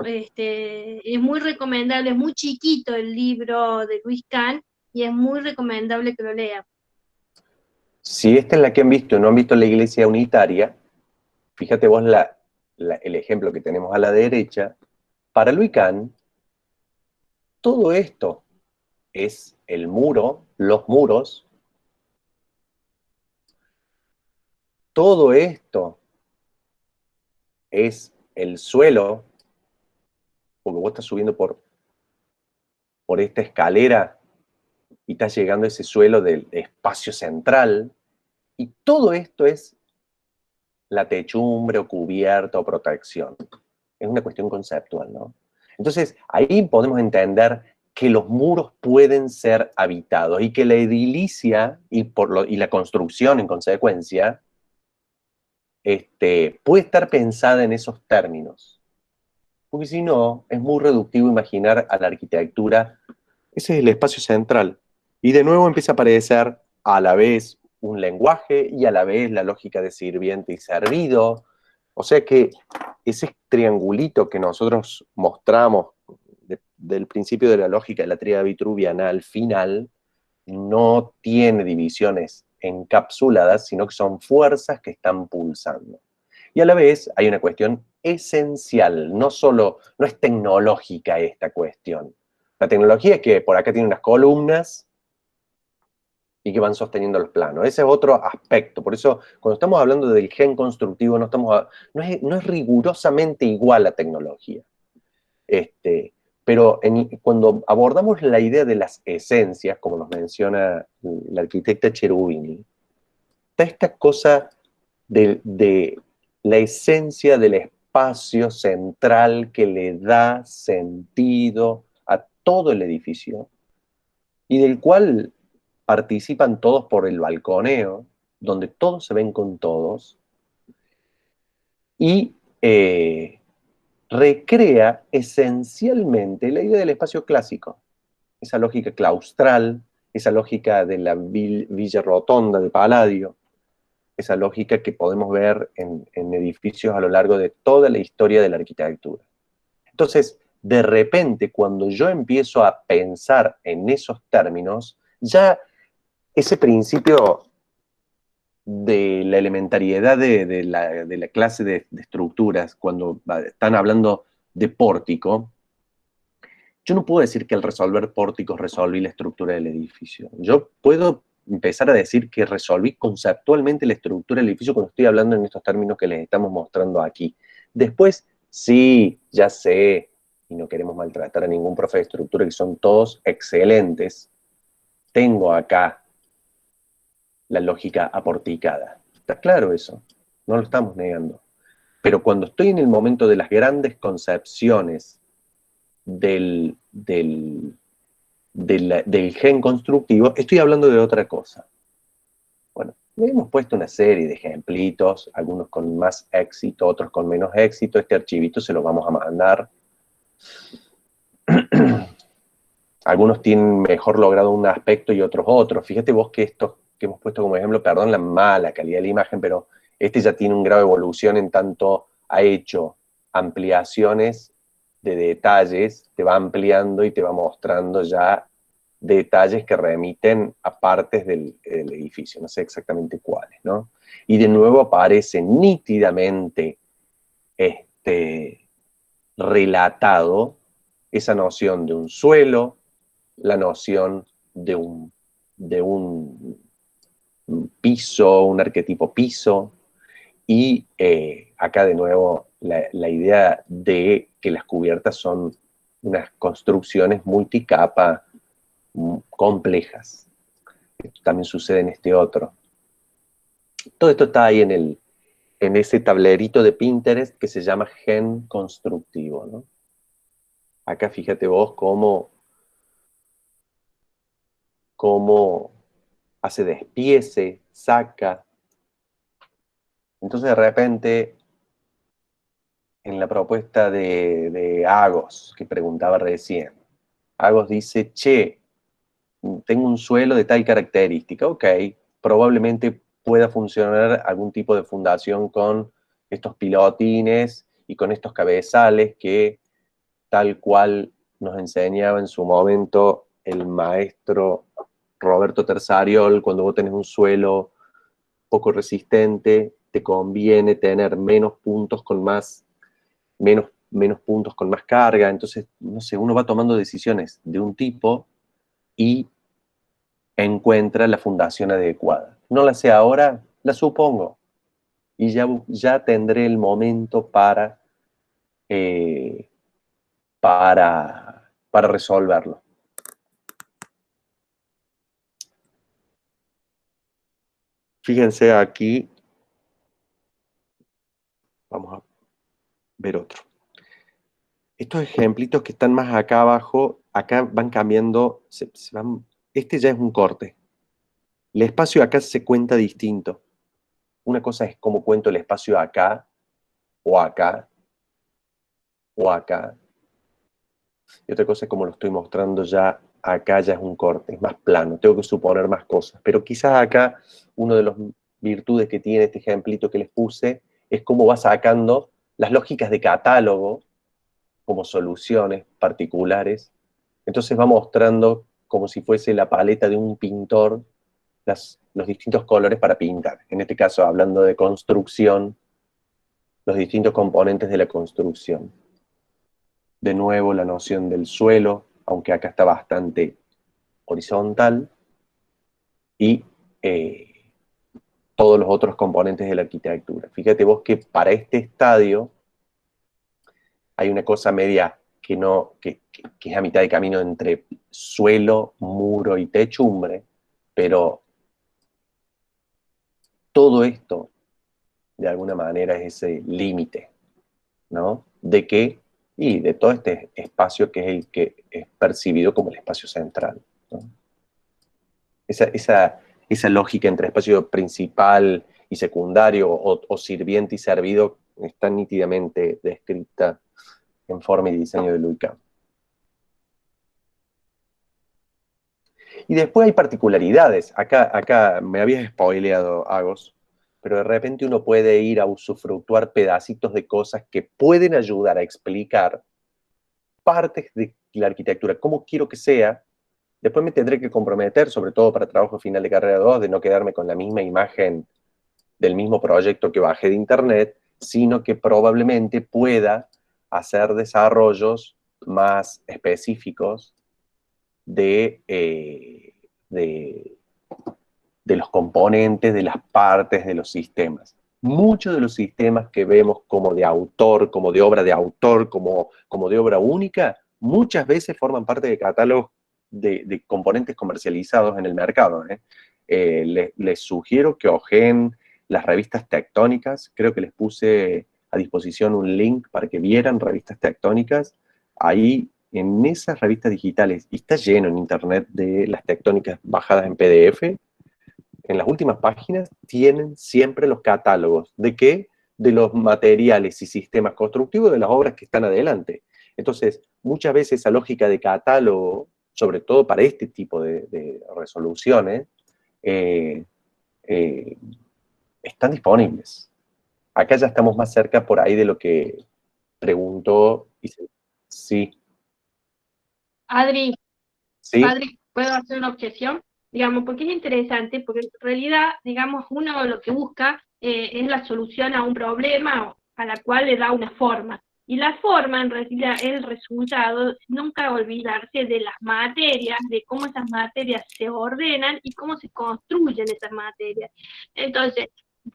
Es muy recomendable, es muy chiquito el libro de Louis Kahn, y es muy recomendable que lo lean. Si esta es la que han visto y no han visto la iglesia unitaria, fíjate vos el ejemplo que tenemos a la derecha. Para Louis Kahn, todo esto es el muro, los muros. Todo esto es el suelo, porque vos estás subiendo por esta escalera y estás llegando a ese suelo del espacio central, y todo esto es la techumbre o cubierta o protección. Es una cuestión conceptual, ¿no? Entonces, ahí podemos entender que los muros pueden ser habitados y que la edilicia y la construcción en consecuencia puede estar pensada en esos términos. Porque si no, es muy reductivo imaginar a la arquitectura, ese es el espacio central. Y de nuevo empieza a aparecer a la vez un lenguaje y a la vez la lógica de sirviente y servido. O sea que ese triangulito que nosotros mostramos del principio de la lógica de la tríada vitruviana al final no tiene divisiones encapsuladas, sino que son fuerzas que están pulsando. Y a la vez hay una cuestión esencial, no es tecnológica esta cuestión. La tecnología es que por acá tiene unas columnas y que van sosteniendo los planos. Ese es otro aspecto. Por eso, cuando estamos hablando del gen constructivo, no es rigurosamente igual la tecnología. Pero cuando abordamos la idea de las esencias, como nos menciona la arquitecta Cherubini, está esta cosa de la esencia del espacio central que le da sentido a todo el edificio y del cual participan todos por el balconeo, donde todos se ven con todos, y recrea esencialmente la idea del espacio clásico, esa lógica claustral, esa lógica de la Villa Rotonda de Palladio, esa lógica que podemos ver en edificios a lo largo de toda la historia de la arquitectura. Entonces, de repente, cuando yo empiezo a pensar en esos términos, ya ese principio de la elementariedad de la clase de estructuras, cuando están hablando de pórtico, yo no puedo decir que al resolver pórticos resolví la estructura del edificio. Yo puedo empezar a decir que resolví conceptualmente la estructura del edificio cuando estoy hablando en estos términos que les estamos mostrando aquí. Después, sí, ya sé, y no queremos maltratar a ningún profe de estructura, que son todos excelentes, tengo acá la lógica aporticada. Está claro eso, no lo estamos negando. Pero cuando estoy en el momento de las grandes concepciones del gen constructivo, estoy hablando de otra cosa. Bueno, le hemos puesto una serie de ejemplitos, algunos con más éxito, otros con menos éxito. Este archivito se lo vamos a mandar. Algunos tienen mejor logrado un aspecto y otros otros. Fíjate vos que estos que hemos puesto como ejemplo, perdón la mala calidad de la imagen, pero este ya tiene un grado de evolución en tanto ha hecho ampliaciones de detalles, te va ampliando y te va mostrando ya detalles que remiten a partes del edificio, no sé exactamente cuáles, ¿no? Y de nuevo aparece nítidamente relatado esa noción de un suelo, la noción de un piso, un arquetipo piso, y acá de nuevo la idea de que las cubiertas son unas construcciones multicapa complejas. Esto también sucede en este otro. Todo esto está ahí en ese tablerito de Pinterest que se llama gen constructivo, ¿no? Acá fíjate vos cómo hace despiece, saca. Entonces de repente, en la propuesta de Agos, que preguntaba recién, Agos dice, che, tengo un suelo de tal característica, ok, probablemente pueda funcionar algún tipo de fundación con estos pilotines y con estos cabezales que tal cual nos enseñaba en su momento el maestro Roberto Terzariol, cuando vos tenés un suelo poco resistente, te conviene tener menos puntos con más carga. Entonces, no sé, uno va tomando decisiones de un tipo y encuentra la fundación adecuada. No la sé ahora, la supongo. Y ya tendré el momento para resolverlo. Fíjense aquí, vamos a ver otro. Estos ejemplitos que están más acá abajo acá van cambiando, este ya es un corte. El espacio acá se cuenta distinto. Una cosa es cómo cuento el espacio acá, o acá, o acá. Y otra cosa es como lo estoy mostrando ya, acá ya es un corte, es más plano, tengo que suponer más cosas. Pero quizás acá, una de las virtudes que tiene este ejemplito que les puse, es cómo va sacando las lógicas de catálogo como soluciones particulares. Entonces va mostrando como si fuese la paleta de un pintor, los distintos colores para pintar. En este caso, hablando de construcción, los distintos componentes de la construcción. De nuevo, la noción del suelo, aunque acá está bastante horizontal, y todos los otros componentes de la arquitectura. Fíjate vos que para este estadio hay una cosa media que es a mitad de camino entre suelo, muro y techumbre, pero todo esto, de alguna manera, es ese límite, ¿no? De todo este espacio que es el que es percibido como el espacio central, ¿no? Esa lógica entre espacio principal y secundario, o sirviente y servido, está nítidamente descrita en forma y diseño de Louis Kahn. Y después hay particularidades. Acá me habías spoileado, Agos, pero de repente uno puede ir a usufructuar pedacitos de cosas que pueden ayudar a explicar partes de la arquitectura, cómo quiero que sea. Después me tendré que comprometer, sobre todo para trabajo final de carrera 2, de no quedarme con la misma imagen del mismo proyecto que bajé de internet, sino que probablemente pueda hacer desarrollos más específicos de los componentes, de las partes, de los sistemas. Muchos de los sistemas que vemos como de autor, como de obra de autor, como de obra única, muchas veces forman parte de catálogos de componentes comercializados en el mercado. Les sugiero que ojeen las revistas tectónicas. Creo que les puse a disposición un link para que vieran revistas tectónicas. Ahí, en esas revistas digitales, y está lleno en internet de las tectónicas bajadas en PDF, en las últimas páginas tienen siempre los catálogos. ¿De qué? De los materiales y sistemas constructivos de las obras que están adelante. Entonces, muchas veces esa lógica de catálogo, sobre todo para este tipo de resoluciones, están disponibles. Acá ya estamos más cerca por ahí de lo que preguntó. Sí. Adri, ¿Sí? ¿puedo hacer una objeción? Digamos, porque es interesante, porque en realidad, digamos, uno lo que busca es la solución a un problema a la cual le da una forma. Y la forma, en realidad, es el resultado, nunca olvidarse de las materias, de cómo esas materias se ordenan y cómo se construyen esas materias. Entonces,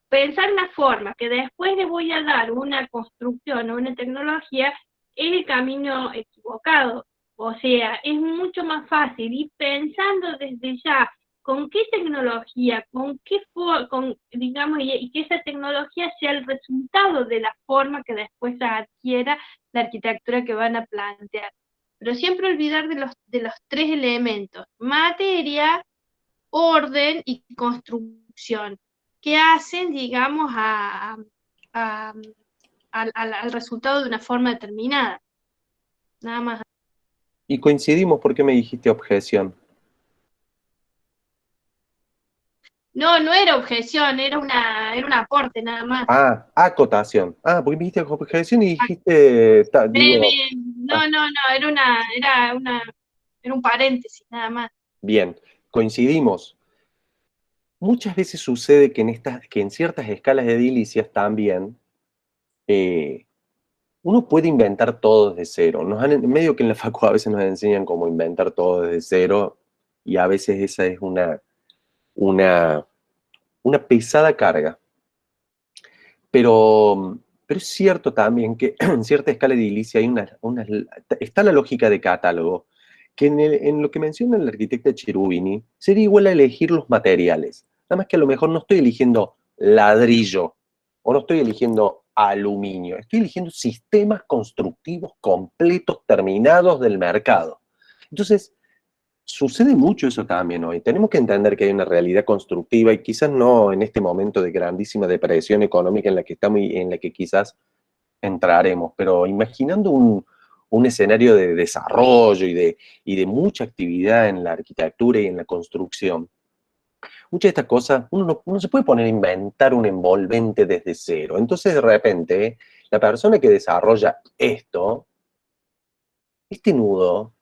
pensar en la forma que después le voy a dar una construcción o una tecnología es el camino equivocado. O sea, es mucho más fácil ir pensando desde ya con qué tecnología, digamos, y que esa tecnología sea el resultado de la forma que después adquiera la arquitectura que van a plantear. Pero siempre olvidar de los tres elementos: materia, orden y construcción, que hacen, digamos, al resultado de una forma determinada. Nada más. Y coincidimos, ¿por qué me dijiste objeción? No, no era objeción, era un aporte nada más. Ah, acotación. Ah, porque me dijiste objeción y dijiste, No, era un paréntesis nada más. Bien, coincidimos. Muchas veces sucede que en ciertas escalas edilicias también uno puede inventar todo desde cero. Medio que en la facu a veces nos enseñan cómo inventar todo desde cero, y a veces esa es una pesada carga. Pero es cierto también que en cierta escala edilicia está la lógica de catálogo, que en lo que menciona el arquitecto Cherubini, sería igual a elegir los materiales. Nada más que a lo mejor no estoy eligiendo ladrillo, o no estoy eligiendo aluminio, estoy eligiendo sistemas constructivos completos, terminados del mercado. Entonces, sucede mucho eso también hoy. Tenemos que entender que hay una realidad constructiva y quizás no en este momento de grandísima depresión económica en la que estamos y en la que quizás entraremos, pero imaginando un escenario de desarrollo y de mucha actividad en la arquitectura y en la construcción. Muchas de estas cosas, uno se puede poner a inventar un envolvente desde cero. Entonces, de repente, la persona que desarrolla esto, este nudo,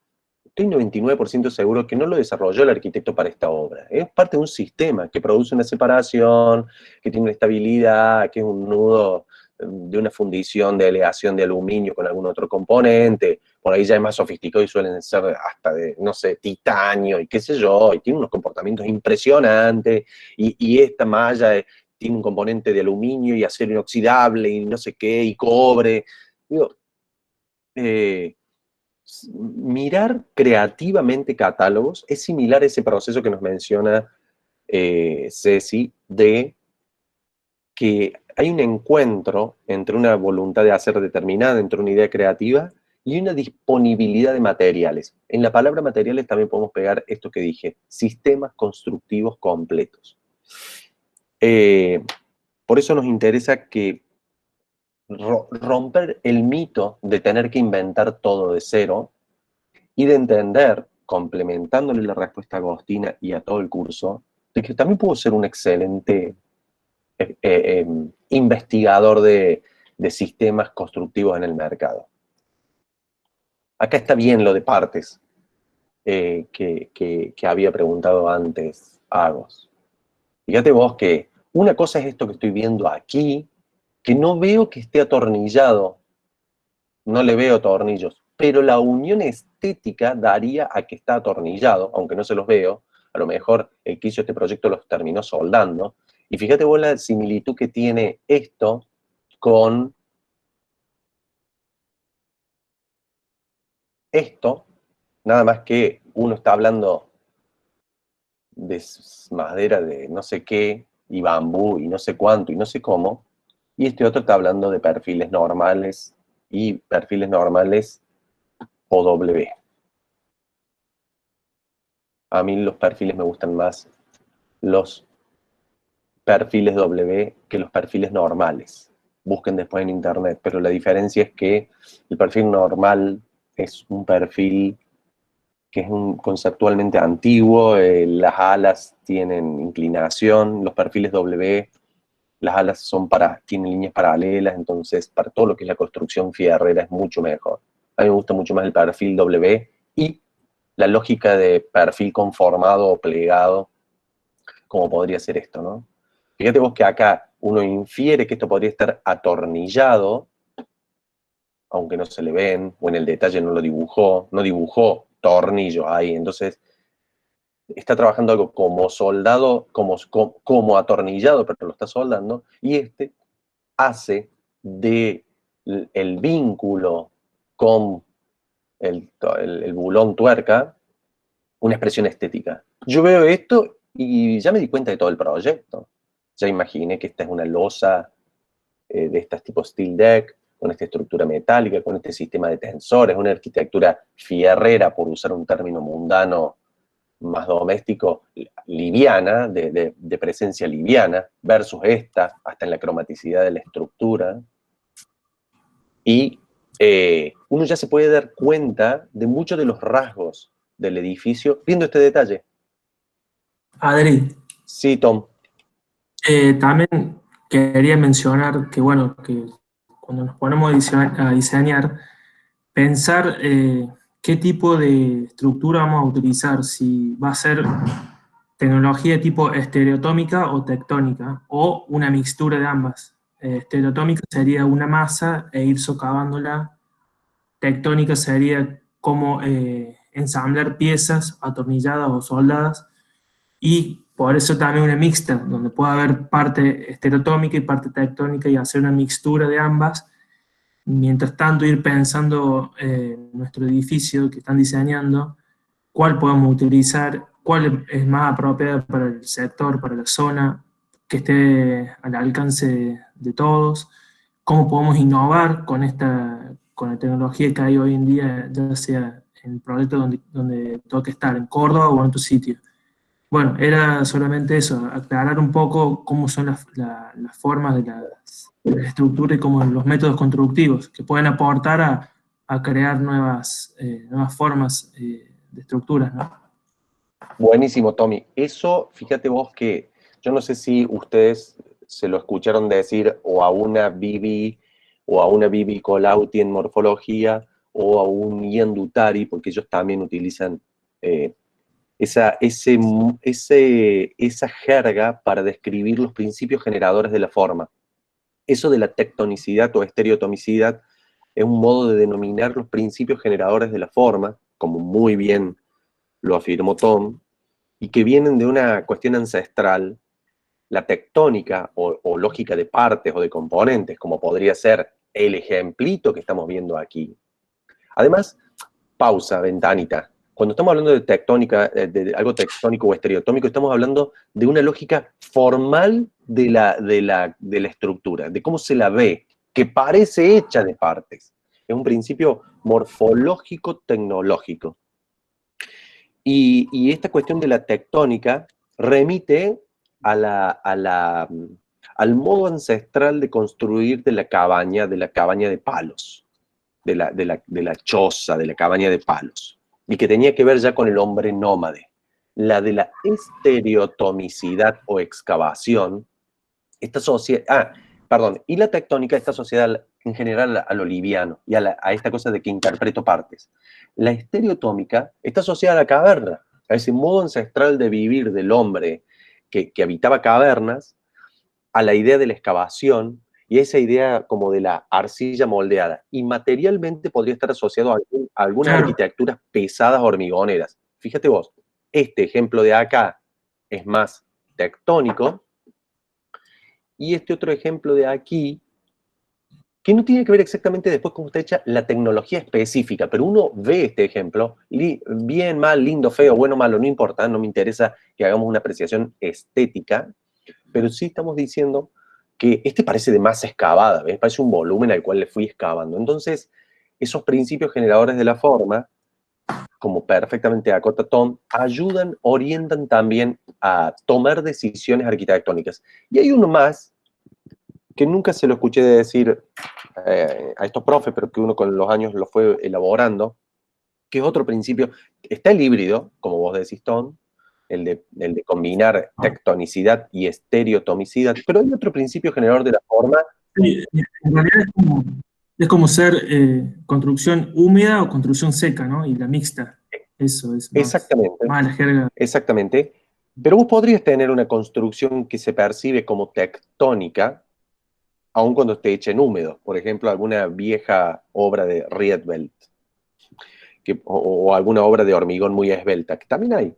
estoy 99% seguro que no lo desarrolló el arquitecto para esta obra. Es parte de un sistema que produce una separación, que tiene una estabilidad, que es un nudo de una fundición de aleación de aluminio con algún otro componente. Por ahí ya es más sofisticado y suelen ser hasta de, no sé, titanio y qué sé yo, y tiene unos comportamientos impresionantes. Y esta malla tiene un componente de aluminio y acero inoxidable y no sé qué, y cobre. Digo, mirar creativamente catálogos es similar a ese proceso que nos menciona Ceci, de que hay un encuentro entre una voluntad de hacer determinada, entre una idea creativa y una disponibilidad de materiales. En la palabra materiales también podemos pegar esto que dije, sistemas constructivos completos. Por eso nos interesa que romper el mito de tener que inventar todo de cero y de entender, complementándole la respuesta a Agostina y a todo el curso, de que también puedo ser un excelente investigador de sistemas constructivos en el mercado. Acá está bien lo de partes que había preguntado antes Agos. Fíjate vos que una cosa es esto que estoy viendo aquí, que no veo que esté atornillado, no le veo tornillos, pero la unión estética daría a que está atornillado, aunque no se los veo. A lo mejor el que hizo este proyecto los terminó soldando. Y fíjate vos la similitud que tiene esto con esto, nada más que uno está hablando de madera de no sé qué, y bambú, y no sé cuánto, y no sé cómo, y este otro está hablando de perfiles normales, y perfiles normales OW. A mí los perfiles me gustan más los perfiles W que los perfiles normales. Busquen después en internet, pero la diferencia es que el perfil normal es un perfil que es conceptualmente antiguo, las alas tienen inclinación, los perfiles W, las alas tienen líneas paralelas, entonces para todo lo que es la construcción fierrera es mucho mejor. A mí me gusta mucho más el perfil W y la lógica de perfil conformado o plegado, como podría ser esto, ¿no? Fíjate vos que acá uno infiere que esto podría estar atornillado, aunque no se le ven, o en el detalle no dibujó tornillos ahí, entonces está trabajando algo como soldado, como atornillado, pero lo está soldando, y este hace de el vínculo con el bulón tuerca una expresión estética. Yo veo esto y ya me di cuenta de todo el proyecto. Ya imaginé que esta es una losa de estas tipo steel deck, con esta estructura metálica, con este sistema de tensores, una arquitectura fierrera, por usar un término mundano más doméstico, liviana, de presencia liviana, versus esta, hasta en la cromaticidad de la estructura. Y uno ya se puede dar cuenta de muchos de los rasgos del edificio viendo este detalle. Adri, Sí, Tom. también quería mencionar que, bueno, que cuando nos ponemos a diseñar, pensar qué tipo de estructura vamos a utilizar, si va a ser tecnología de tipo estereotómica o tectónica, o una mixtura de ambas. Estereotómica sería una masa e ir socavándola. Tectónica sería como ensamblar piezas atornilladas o soldadas, y por eso también una mixta, donde puede haber parte estereotómica y parte tectónica y hacer una mixtura de ambas. Mientras tanto, ir pensando nuestro edificio que están diseñando, cuál podemos utilizar, cuál es más apropiada para el sector, para la zona, que esté al alcance de todos, cómo podemos innovar con la tecnología que hay hoy en día, ya sea el proyecto donde tengo que estar, en Córdoba o en otro sitio. Bueno, era solamente eso, aclarar un poco cómo son las formas de la estructura y cómo los métodos constructivos que pueden aportar a crear nuevas formas de estructuras, ¿no? Buenísimo, Tommy. Eso, fíjate vos que yo no sé si ustedes se lo escucharon decir o a una Bibi Colauti en morfología o a un Ian Duttari, porque ellos también utilizan esa jerga para describir los principios generadores de la forma. Eso de la tectonicidad o estereotomicidad es un modo de denominar los principios generadores de la forma, como muy bien lo afirmó Tom, y que vienen de una cuestión ancestral, la tectónica o lógica de partes o de componentes, como podría ser el ejemplito que estamos viendo aquí. Además, pausa, ventanita. Cuando estamos hablando de tectónica, de algo tectónico o estereotómico, estamos hablando de una lógica formal de la estructura, de cómo se la ve, que parece hecha de partes. Es un principio morfológico-tecnológico. Y esta cuestión de la tectónica remite al modo ancestral de construir de la cabaña de palos, de la choza, de la cabaña de palos, y que tenía que ver ya con el hombre nómade. La de la estereotomicidad o excavación, y la tectónica está asociada en general a lo liviano y a esta cosa de que interpreto partes. La estereotómica está asociada a la caverna, a ese modo ancestral de vivir del hombre que habitaba cavernas, a la idea de la excavación y a esa idea como de la arcilla moldeada. Y materialmente podría estar asociado a algunas Claro. arquitecturas pesadas hormigoneras. Fíjate vos, este ejemplo de acá es más tectónico, y este otro ejemplo de aquí, que no tiene que ver exactamente después cómo está hecha la tecnología específica, pero uno ve este ejemplo, bien, mal, lindo, feo, bueno, malo, no importa, no me interesa que hagamos una apreciación estética, pero sí estamos diciendo que este parece de masa excavada, ¿ves? Parece un volumen al cual le fui excavando. Entonces, esos principios generadores de la forma, como perfectamente acota Tom, ayudan, orientan también a tomar decisiones arquitectónicas. Y hay uno más que nunca se lo escuché decir a estos profes, pero que uno con los años lo fue elaborando, que es otro principio. Está el híbrido, como vos decís, Tom, el de combinar tectonicidad y estereotomicidad, pero hay otro principio generador de la forma. Sí, en realidad es como ser construcción húmeda o construcción seca, ¿no? Y la mixta. Eso es más la jerga. Exactamente. Pero vos podrías tener una construcción que se percibe como tectónica, aun cuando esté hecha en húmedo. Por ejemplo, alguna vieja obra de Rietveld, o alguna obra de hormigón muy esbelta, que también hay.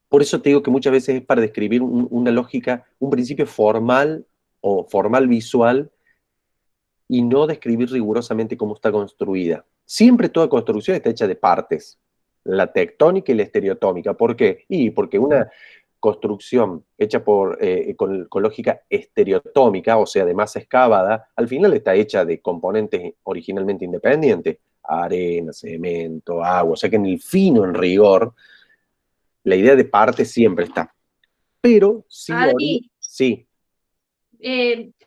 Por eso te digo que muchas veces es para describir una lógica, un principio formal o formal visual, y no describir rigurosamente cómo está construida. Siempre toda construcción está hecha de partes, la tectónica y la estereotómica. ¿Por qué? Porque una construcción hecha con lógica estereotómica, o sea, de masa excavada, al final está hecha de componentes originalmente independientes, arena, cemento, agua, o sea que en el fino, en rigor, la idea de parte siempre está. Pero sí, Adri, sí.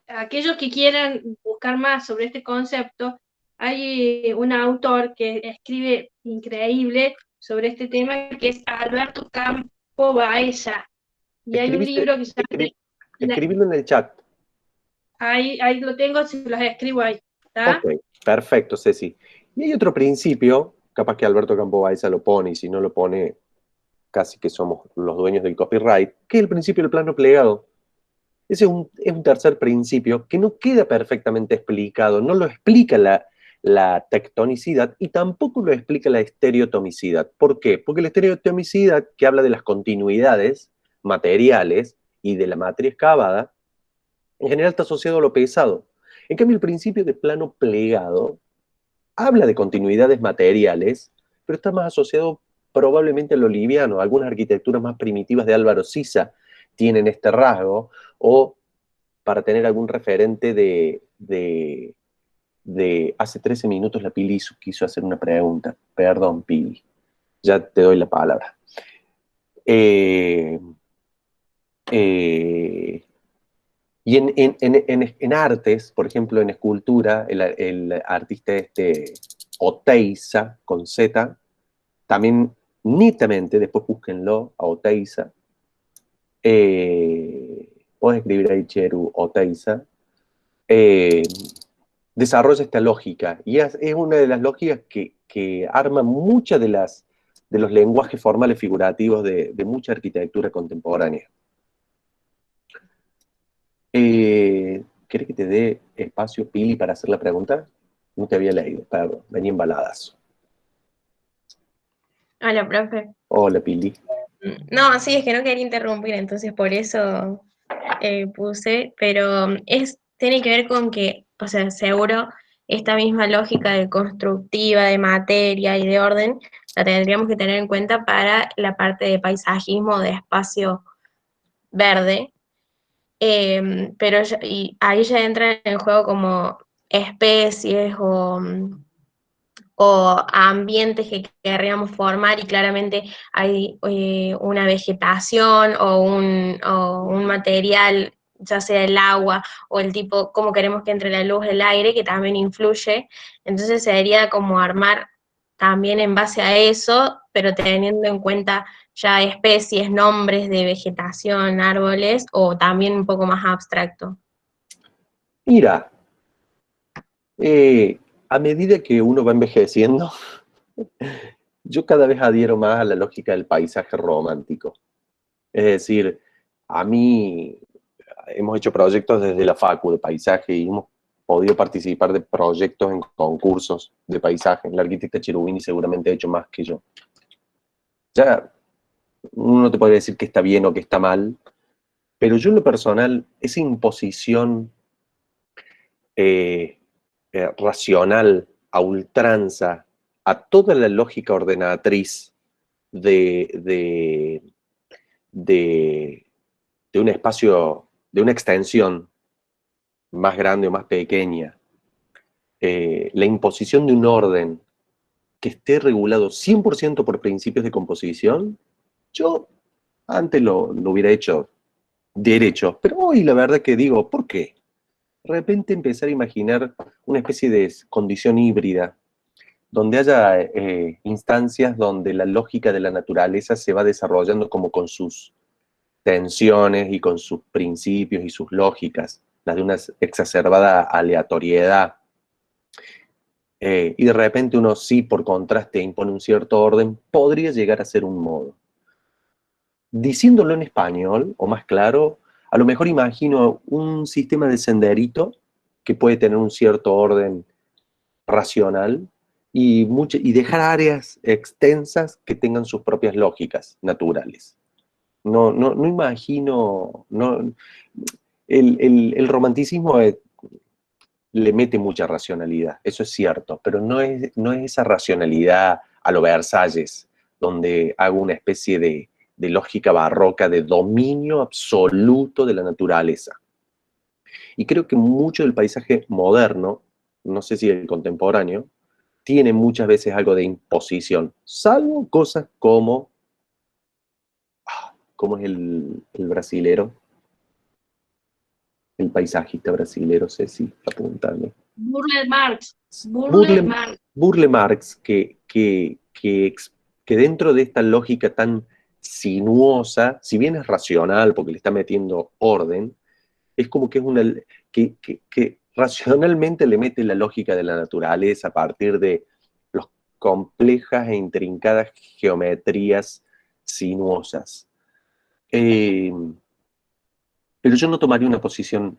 Aquellos que quieran buscar más sobre este concepto, hay un autor que escribe increíble sobre este tema, que es Alberto Campo Baeza. Y hay un libro que se llama... Escribirlo en el chat. Ahí lo tengo, si los escribo ahí. ¿Está? Ok, perfecto, Ceci. Y hay otro principio, capaz que Alberto Campo Baeza lo pone, y si no lo pone, casi que somos los dueños del copyright, que es el principio del plano plegado. Ese es un tercer principio que no queda perfectamente explicado, no lo explica la tectonicidad y tampoco lo explica la estereotomicidad. ¿Por qué? Porque la estereotomicidad, que habla de las continuidades materiales y de la materia excavada, en general está asociado a lo pesado. En cambio, el principio de plano plegado habla de continuidades materiales, pero está más asociado probablemente a lo liviano. Algunas arquitecturas más primitivas de Álvaro Siza tienen este rasgo, o para tener algún referente de hace 13 minutos la Pili quiso hacer una pregunta. Perdón, Pili. Ya te doy la palabra. Y en artes, por ejemplo, en escultura, el artista Oteiza, con Z, también nítidamente, después búsquenlo a Oteiza, puedes escribir ahí Cheru Oteiza, desarrolla esta lógica, y es una de las lógicas que arma muchas de los lenguajes formales figurativos de mucha arquitectura contemporánea. ¿Querés que te dé espacio, Pili, para hacer la pregunta? No te había leído, perdón, venía embaladas. Hola, profe. Hola, Pili. No, sí, es que no quería interrumpir, entonces por eso puse, pero tiene que ver con que, o sea, seguro esta misma lógica de constructiva, de materia y de orden, la tendríamos que tener en cuenta para la parte de paisajismo, de espacio verde, pero y ahí ya entran en juego como especies o ambientes que querríamos formar, y claramente hay una vegetación o un material, ya sea el agua o el tipo, cómo queremos que entre la luz, el aire, que también influye. Entonces sería como armar también en base a eso, pero teniendo en cuenta ya especies, nombres de vegetación, árboles, o también un poco más abstracto. Mira, a medida que uno va envejeciendo, yo cada vez adhiero más a la lógica del paisaje romántico. Es decir, a mí hemos hecho proyectos desde la Facu de paisaje y hemos podido participar de proyectos en concursos de paisaje. La arquitecta Cherubini seguramente ha hecho más que yo. Ya uno no te podría decir que está bien o que está mal, pero yo en lo personal, esa imposición racional a ultranza a toda la lógica ordenatriz de un espacio, de una extensión más grande o más pequeña, la imposición de un orden que esté regulado 100% por principios de composición, yo antes lo hubiera hecho derecho, pero hoy la verdad que digo, ¿por qué? De repente empezar a imaginar una especie de condición híbrida, donde haya instancias donde la lógica de la naturaleza se va desarrollando como con sus tensiones y con sus principios y sus lógicas, las de una exacerbada aleatoriedad. Y de repente uno sí, por contraste, impone un cierto orden, podría llegar a ser un modo. Diciéndolo en español, o más claro, a lo mejor imagino un sistema de senderito que puede tener un cierto orden racional y dejar áreas extensas que tengan sus propias lógicas naturales. No imagino, el romanticismo le mete mucha racionalidad, eso es cierto, pero no es esa racionalidad a lo Versalles, donde hago una especie de lógica barroca de dominio absoluto de la naturaleza. Y creo que mucho del paisaje moderno, no sé si el contemporáneo, tiene muchas veces algo de imposición, salvo cosas como, ¿cómo es el brasilero? El paisajista brasilero, Ceci, apuntando. Burle Marx. Burle Marx, que dentro de esta lógica tan sinuosa, si bien es racional porque le está metiendo orden, es como que es una que racionalmente le mete la lógica de la naturaleza a partir de las complejas e intrincadas geometrías sinuosas. Pero yo no tomaría una posición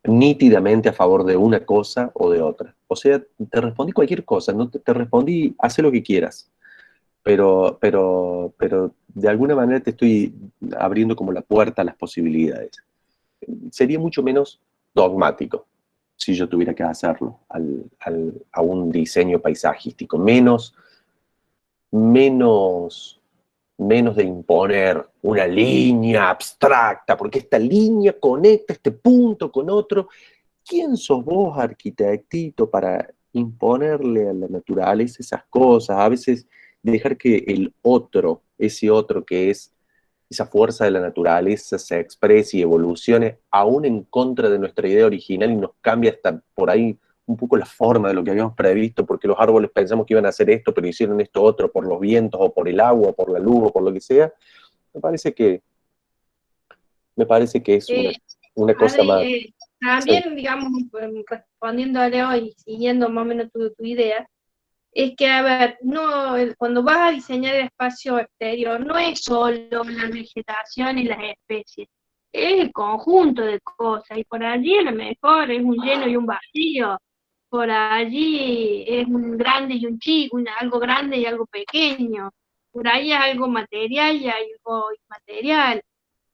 nítidamente a favor de una cosa o de otra. O sea, te respondí cualquier cosa, no te respondí, haz lo que quieras. Pero de alguna manera te estoy abriendo como la puerta a las posibilidades. Sería mucho menos dogmático si yo tuviera que hacerlo a un diseño paisajístico, menos de imponer una línea abstracta, porque esta línea conecta este punto con otro, ¿quién sos vos, arquitectito, para imponerle a la naturaleza esas cosas? A veces dejar que el otro, ese otro que es esa fuerza de la naturaleza, se exprese y evolucione aún en contra de nuestra idea original y nos cambia hasta por ahí un poco la forma de lo que habíamos previsto, porque los árboles pensamos que iban a hacer esto, pero hicieron esto otro por los vientos, o por el agua, o por la luz, o por lo que sea. Me parece que, me parece que es Eh, una cosa Adri, más. también, digamos, respondiendo a Leo y siguiendo más o menos tu idea, es que, a ver, no, cuando vas a diseñar el espacio exterior, no es solo la vegetación y las especies, es el conjunto de cosas, y por allí a lo mejor es un lleno y un vacío, por allí es un grande y un chico, algo grande y algo pequeño, por ahí es algo material y algo inmaterial.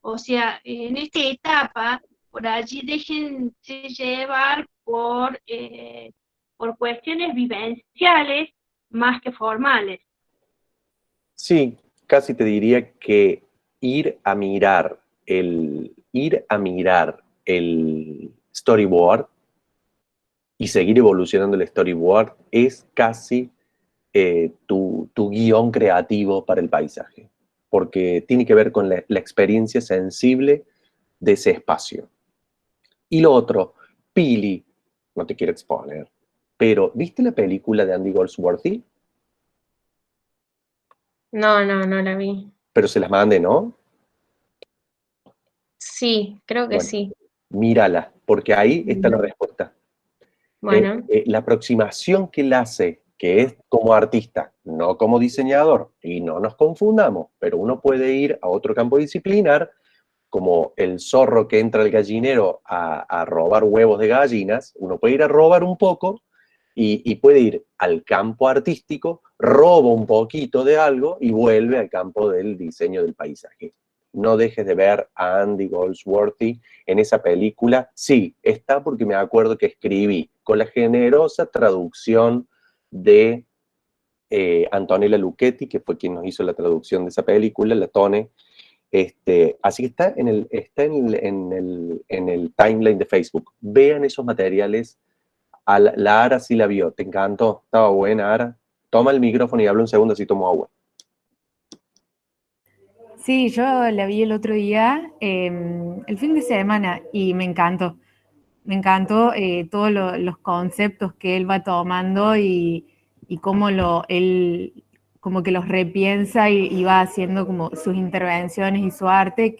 O sea, en esta etapa, por allí déjense llevar por cuestiones vivenciales más que formales. Sí, casi te diría que ir a mirar el storyboard y seguir evolucionando el storyboard es casi tu guión creativo para el paisaje, porque tiene que ver con la experiencia sensible de ese espacio. Y lo otro, Pili, no te quiero exponer, pero ¿viste la película de Andy Goldsworthy? No, no, no la vi. Pero se las mandé, ¿no? Sí, creo que Bueno, sí. mírala, porque ahí está la respuesta. Bueno, La aproximación que él hace, que es como artista, no como diseñador, y no nos confundamos, pero uno puede ir a otro campo disciplinar, como el zorro que entra al gallinero a robar huevos de gallinas, uno puede ir a robar un poco y puede ir al campo artístico, roba un poquito de algo y vuelve al campo del diseño del paisaje. No dejes de ver a Andy Goldsworthy en esa película. Sí, está porque me acuerdo que escribí con la generosa traducción de Antonella Lucchetti, que fue quien nos hizo la traducción de esa película, la Tone. Así que está en el timeline de Facebook. Vean esos materiales. La Ara sí la vio. ¿Te encantó? ¿Estaba buena, Ara? Toma el micrófono y habla un segundo así tomo agua. Sí, yo la vi el otro día, el fin de semana, y me encantó. Me encantó todos los conceptos que él va tomando y cómo él como que los repiensa y va haciendo como sus intervenciones y su arte,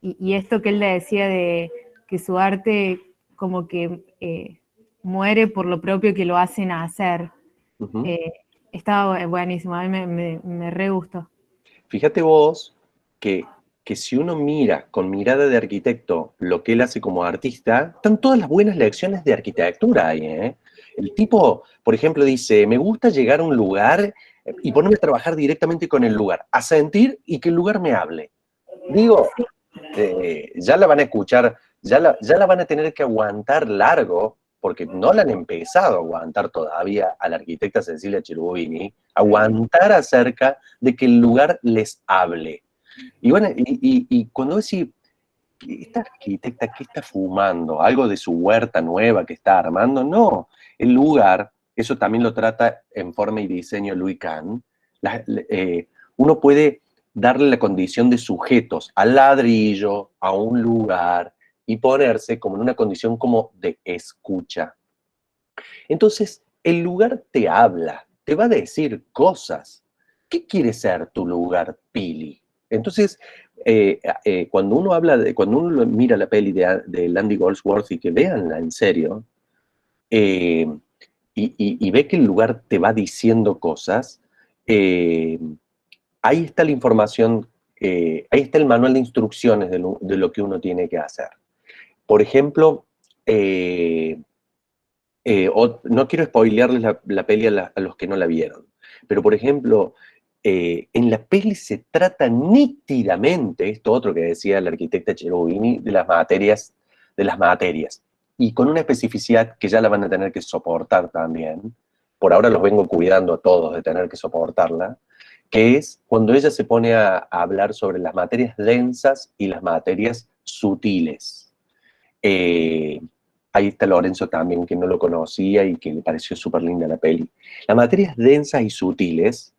y esto que él le decía de que su arte como que muere por lo propio que lo hacen hacer. Uh-huh. Estaba buenísimo, a mí me re gustó. Fíjate vos que si uno mira con mirada de arquitecto lo que él hace como artista, están todas las buenas lecciones de arquitectura ahí, ¿eh? El tipo, por ejemplo, dice, me gusta llegar a un lugar y ponerme a trabajar directamente con el lugar, a sentir y que el lugar me hable. Digo, ya la van a escuchar, ya la van a tener que aguantar largo, porque no la han empezado a aguantar todavía a la arquitecta Cecilia Cherubini, aguantar acerca de que el lugar les hable. Y bueno, y cuando decís, esta arquitecta, ¿qué está fumando? ¿Algo de su huerta nueva que está armando? No, el lugar, eso también lo trata en forma y diseño Louis Kahn, uno puede darle la condición de sujetos al ladrillo, a un lugar, y ponerse como en una condición como de escucha. Entonces, el lugar te habla, te va a decir cosas. ¿Qué quiere ser tu lugar, Pili? Entonces, cuando cuando uno mira la peli de Andy Goldsworthy, que véanla en serio, eh, y ve que el lugar te va diciendo cosas, ahí está la información, ahí está el manual de instrucciones de lo que uno tiene que hacer. Por ejemplo, no quiero spoilearles la peli a los que no la vieron, pero por ejemplo, en la peli se trata nítidamente, esto otro que decía la arquitecta Cherubini, de las materias, y con una especificidad que ya la van a tener que soportar también, por ahora los vengo cuidando a todos de tener que soportarla, que es cuando ella se pone a hablar sobre las materias densas y las materias sutiles. Ahí está Lorenzo también, que no lo conocía y que le pareció súper linda la peli. Las materias densas y sutiles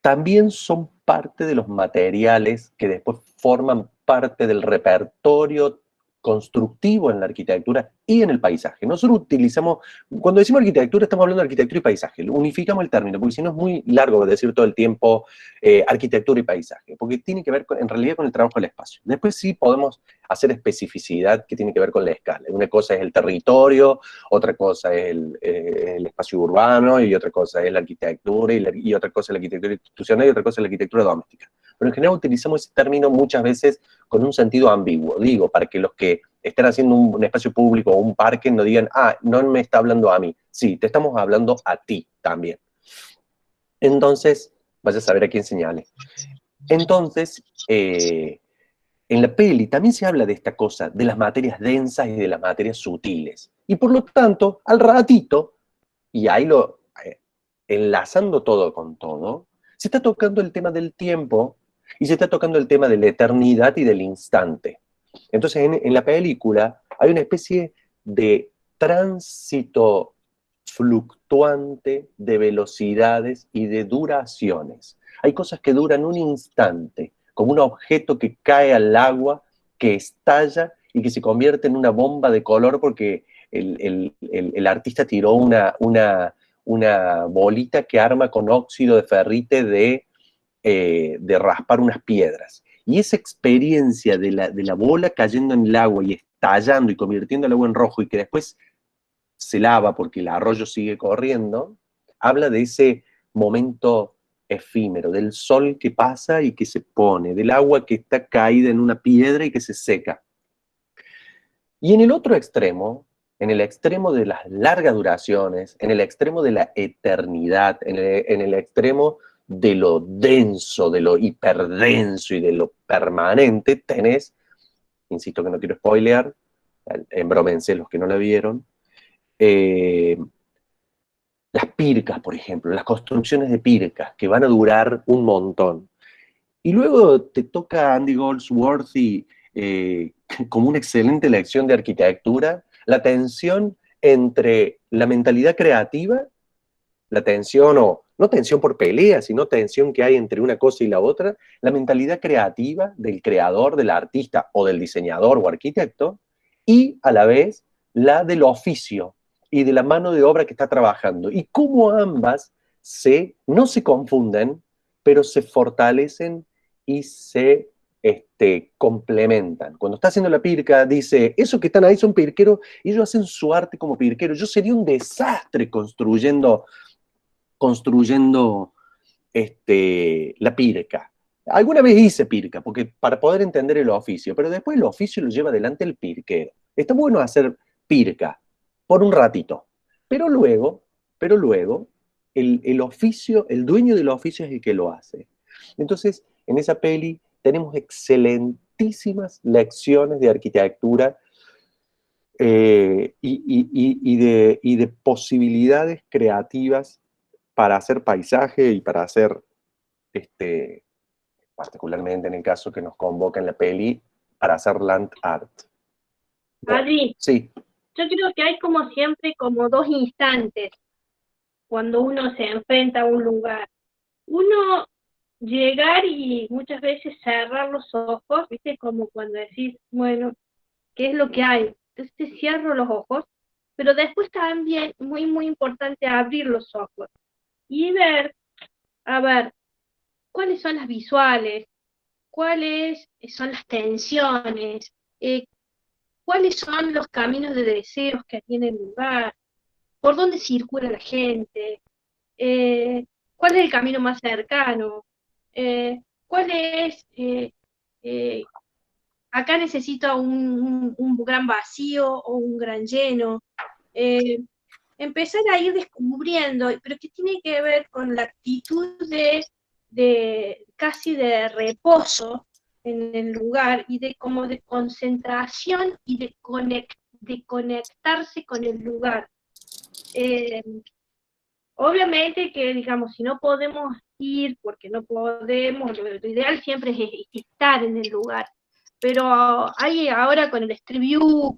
también son parte de los materiales que después forman parte del repertorio constructivo en la arquitectura y en el paisaje. Nosotros utilizamos, cuando decimos arquitectura, estamos hablando de arquitectura y paisaje, unificamos el término, porque si no es muy largo decir todo el tiempo arquitectura y paisaje, porque tiene que ver en realidad con el trabajo del espacio. Después sí podemos hacer especificidad que tiene que ver con la escala. Una cosa es el territorio, otra cosa es el espacio urbano, y otra cosa es la arquitectura, y otra cosa es la arquitectura institucional, y otra cosa es la arquitectura doméstica. Pero en general utilizamos ese término muchas veces con un sentido ambiguo. Digo, para que los que estén haciendo un espacio público o un parque no digan, ah, no me está hablando a mí. Sí, te estamos hablando a ti también. Entonces, vaya a saber a quién señale. Entonces, en la peli también se habla de esta cosa, de las materias densas y de las materias sutiles. Y por lo tanto, al ratito, y ahí enlazando todo con todo, se está tocando el tema del tiempo y se está tocando el tema de la eternidad y del instante. Entonces, en la película hay una especie de tránsito fluctuante de velocidades y de duraciones. Hay cosas que duran un instante, como un objeto que cae al agua, que estalla y que se convierte en una bomba de color porque el artista tiró una bolita que arma con óxido de ferrite de raspar unas piedras. Y esa experiencia de la bola cayendo en el agua y estallando y convirtiendo el agua en rojo y que después se lava porque el arroyo sigue corriendo, habla de ese momento efímero, del sol que pasa y que se pone, del agua que está caída en una piedra y que se seca. Y en el otro extremo, en el extremo de las largas duraciones, en el extremo de la eternidad, en el extremo de lo denso, de lo hiperdenso y de lo permanente, tenés, insisto que no quiero spoilear, embrómense los que no la vieron, las pircas, por ejemplo, las construcciones de pircas, que van a durar un montón. Y luego te toca Andy Goldsworthy como una excelente lección de arquitectura, la tensión entre la mentalidad creativa, la tensión, o no tensión por pelea, sino tensión que hay entre una cosa y la otra, la mentalidad creativa del creador, del artista o del diseñador o arquitecto, y a la vez la del oficio y de la mano de obra que está trabajando. Y cómo ambas no se confunden, pero se fortalecen y se complementan. Cuando está haciendo la pirca, dice, esos que están ahí son pirqueros, y ellos hacen su arte como pirqueros. Yo sería un desastre construyendo la pirca. Alguna vez hice pirca, porque para poder entender el oficio, pero después el oficio lo lleva adelante el pirquero. Está bueno hacer pirca por un ratito, pero luego el oficio, el dueño del oficio es el que lo hace. Entonces, en esa peli tenemos excelentísimas lecciones de arquitectura y de posibilidades creativas para hacer paisaje y para hacer, particularmente en el caso que nos convoca en la peli, para hacer land art. Adri, sí. Yo creo que hay como siempre como dos instantes cuando uno se enfrenta a un lugar. Uno llegar y muchas veces cerrar los ojos, ¿viste? Como cuando decís, bueno, ¿qué es lo que hay? Entonces te cierro los ojos, pero después también, muy, muy importante, abrir los ojos y ver, a ver, cuáles son las visuales, cuáles son las tensiones, cuáles son los caminos de deseos que tiene el lugar, por dónde circula la gente, cuál es el camino más cercano, cuál es, acá necesito un gran vacío o un gran lleno. Empezar a ir descubriendo, pero que tiene que ver con la actitud de casi de reposo en el lugar y de como de concentración y de conectarse con el lugar. Obviamente que, digamos, si no podemos ir, porque no podemos, lo ideal siempre es estar en el lugar, pero hay ahora con el Street View,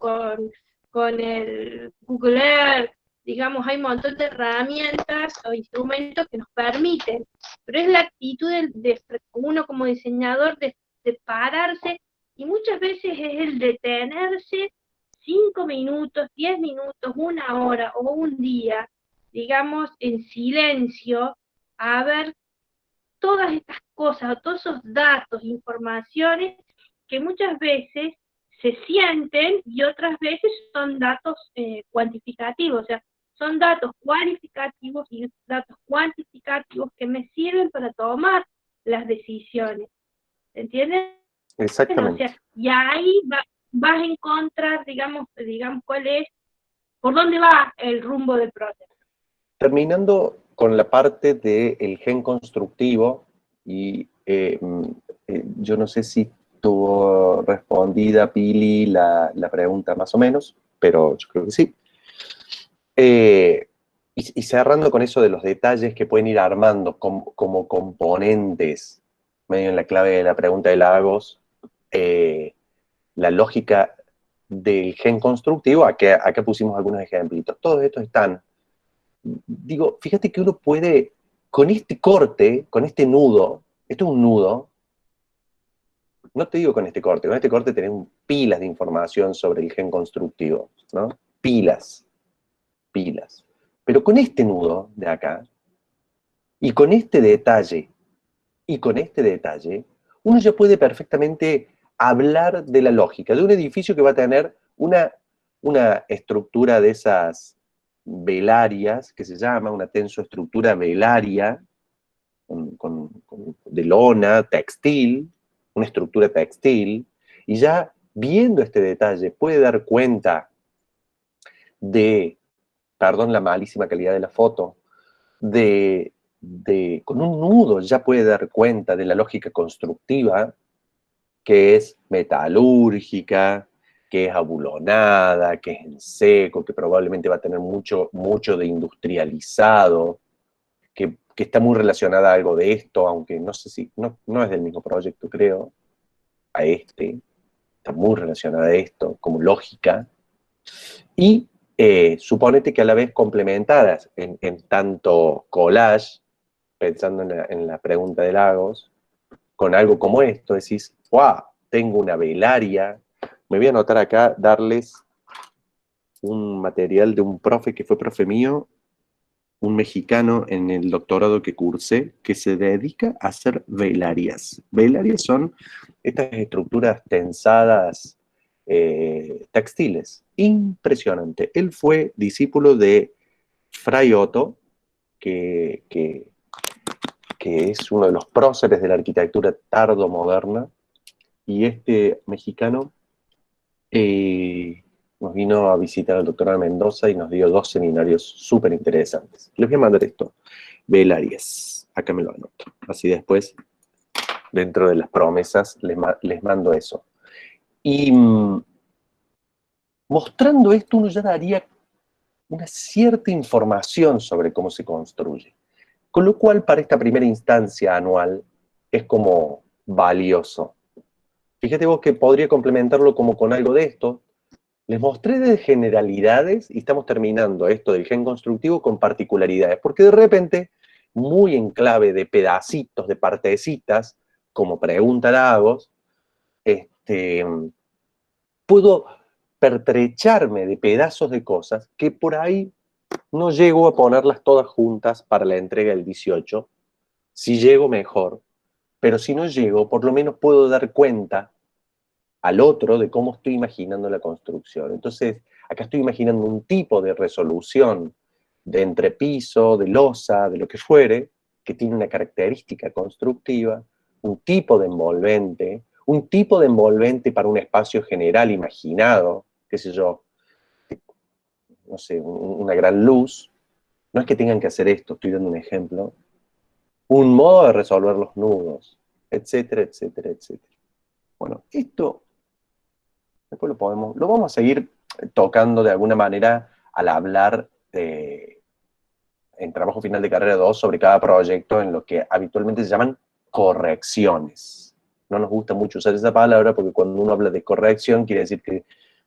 con el Google Earth, digamos, hay un montón de herramientas o instrumentos que nos permiten, pero es la actitud de uno como diseñador de pararse, y muchas veces es el detenerse 5 minutos, 10 minutos, 1 hora o un día, digamos, en silencio, a ver todas estas cosas, todos esos datos, informaciones que muchas veces se sienten y otras veces son datos cuantificativos, o sea, son datos cualificativos y datos cuantificativos que me sirven para tomar las decisiones. ¿Entiendes? Exactamente. O sea, y ahí vas a encontrar, digamos, cuál es, por dónde va el rumbo del proceso. Terminando con la parte del gen constructivo, y yo no sé si tuvo respondida, Pili, la pregunta más o menos, pero yo creo que sí. Y cerrando con eso de los detalles que pueden ir armando como componentes, medio en la clave de la pregunta de Lagos, la lógica del gen constructivo, acá pusimos algunos ejemplitos. Todos estos están. Digo, fíjate que uno puede, con este corte, con este nudo, esto es un nudo, no te digo con este corte tenemos pilas de información sobre el gen constructivo, ¿no? Pilas. Pero con este nudo de acá, y con este detalle, uno ya puede perfectamente hablar de la lógica, de un edificio que va a tener una estructura de esas velarias, que se llama una tensoestructura velaria, de lona, textil, una estructura textil, y ya viendo este detalle puede dar cuenta de, perdón la malísima calidad de la foto, con un nudo ya puede dar cuenta de la lógica constructiva, que es metalúrgica, que es abulonada, que es en seco, que probablemente va a tener mucho de industrializado, que está muy relacionada a algo de esto, aunque no sé si, no es del mismo proyecto, creo, a este, está muy relacionada a esto, como lógica, y suponete que a la vez complementadas en tanto collage, pensando en la pregunta de Lagos, con algo como esto, decís, wow, tengo una velaria. Me voy a anotar acá, darles un material de un profe que fue profe mío, un mexicano en el doctorado que cursé, que se dedica a hacer velarias. Velarias son estas estructuras tensadas textiles. Impresionante. Él fue discípulo de Fray Otto, que es uno de los próceres de la arquitectura tardomoderna, y este mexicano nos vino a visitar al doctor Mendoza y nos dio 2 seminarios súper interesantes. Les voy a mandar esto, velarias, acá me lo anoto, así después, dentro de las promesas, les mando eso. Y mostrando esto, uno ya daría una cierta información sobre cómo se construye. Con lo cual, para esta primera instancia anual, es como valioso. Fíjate vos que podría complementarlo como con algo de esto. Les mostré de generalidades y estamos terminando esto del gen constructivo con particularidades, porque de repente, muy en clave de pedacitos, de partecitas, como pregunta Lagos, puedo pertrecharme de pedazos de cosas que por ahí no llego a ponerlas todas juntas para la entrega del 18. Si llego, mejor. Pero si no llego, por lo menos puedo dar cuenta al otro de cómo estoy imaginando la construcción. Entonces, acá estoy imaginando un tipo de resolución de entrepiso, de losa, de lo que fuere, que tiene una característica constructiva, un tipo de envolvente para un espacio general imaginado, qué sé yo, no sé, una gran luz. No es que tengan que hacer esto, estoy dando un ejemplo. Un modo de resolver los nudos, etcétera, etcétera, etcétera. Bueno, esto después lo vamos a seguir tocando de alguna manera al hablar en trabajo final de carrera 2 sobre cada proyecto, en lo que habitualmente se llaman correcciones. No nos gusta mucho usar esa palabra porque cuando uno habla de corrección quiere decir que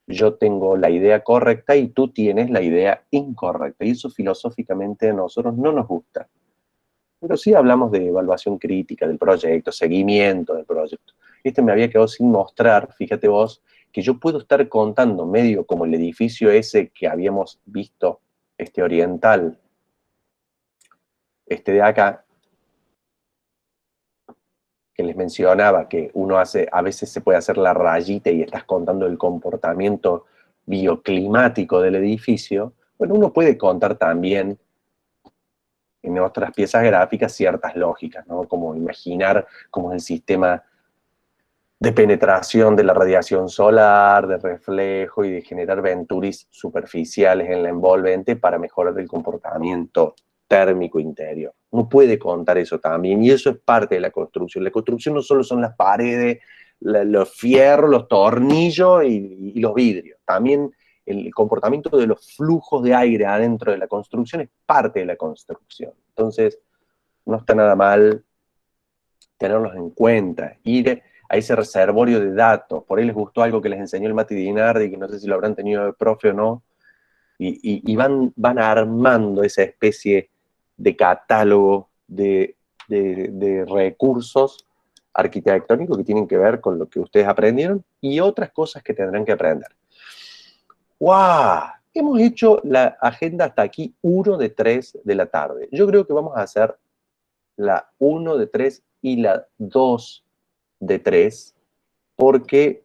yo tengo la idea correcta y tú tienes la idea incorrecta. Y eso filosóficamente a nosotros no nos gusta. Pero sí hablamos de evaluación crítica del proyecto, seguimiento del proyecto. Me había quedado sin mostrar, fíjate vos, que yo puedo estar contando medio como el edificio ese que habíamos visto, oriental, de acá, que les mencionaba que uno hace, a veces se puede hacer la rayita y estás contando el comportamiento bioclimático del edificio. Bueno, uno puede contar también en otras piezas gráficas ciertas lógicas, ¿no? Como imaginar cómo es el sistema de penetración de la radiación solar, de reflejo y de generar venturis superficiales en la envolvente para mejorar el comportamiento térmico interior. Uno puede contar eso también, y eso es parte de la construcción. La construcción no solo son las paredes, los fierros, los tornillos y los vidrios. También el comportamiento de los flujos de aire adentro de la construcción es parte de la construcción. Entonces, no está nada mal tenerlos en cuenta, ir a ese reservorio de datos. Por ahí les gustó algo que les enseñó el Mati Dinardi, que no sé si lo habrán tenido de profe o no, y van armando esa especie de catálogo de recursos arquitectónicos que tienen que ver con lo que ustedes aprendieron y otras cosas que tendrán que aprender. ¡Wow! Hemos hecho la agenda hasta aquí 1 de 3 de la tarde. Yo creo que vamos a hacer la 1 de 3 y la 2 de 3, porque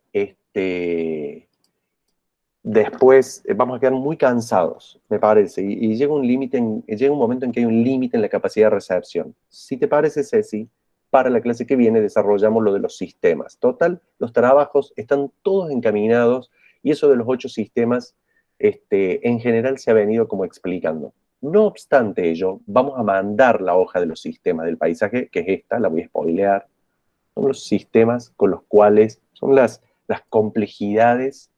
después vamos a quedar muy cansados, me parece, y llega un momento en que hay un límite en la capacidad de recepción. Si te parece, Ceci, para la clase que viene desarrollamos lo de los sistemas. Total, los trabajos están todos encaminados, y eso de los 8 sistemas, en general se ha venido como explicando. No obstante ello, vamos a mandar la hoja de los sistemas del paisaje, que es esta, la voy a spoilear. Son los sistemas con los cuales, son las complejidades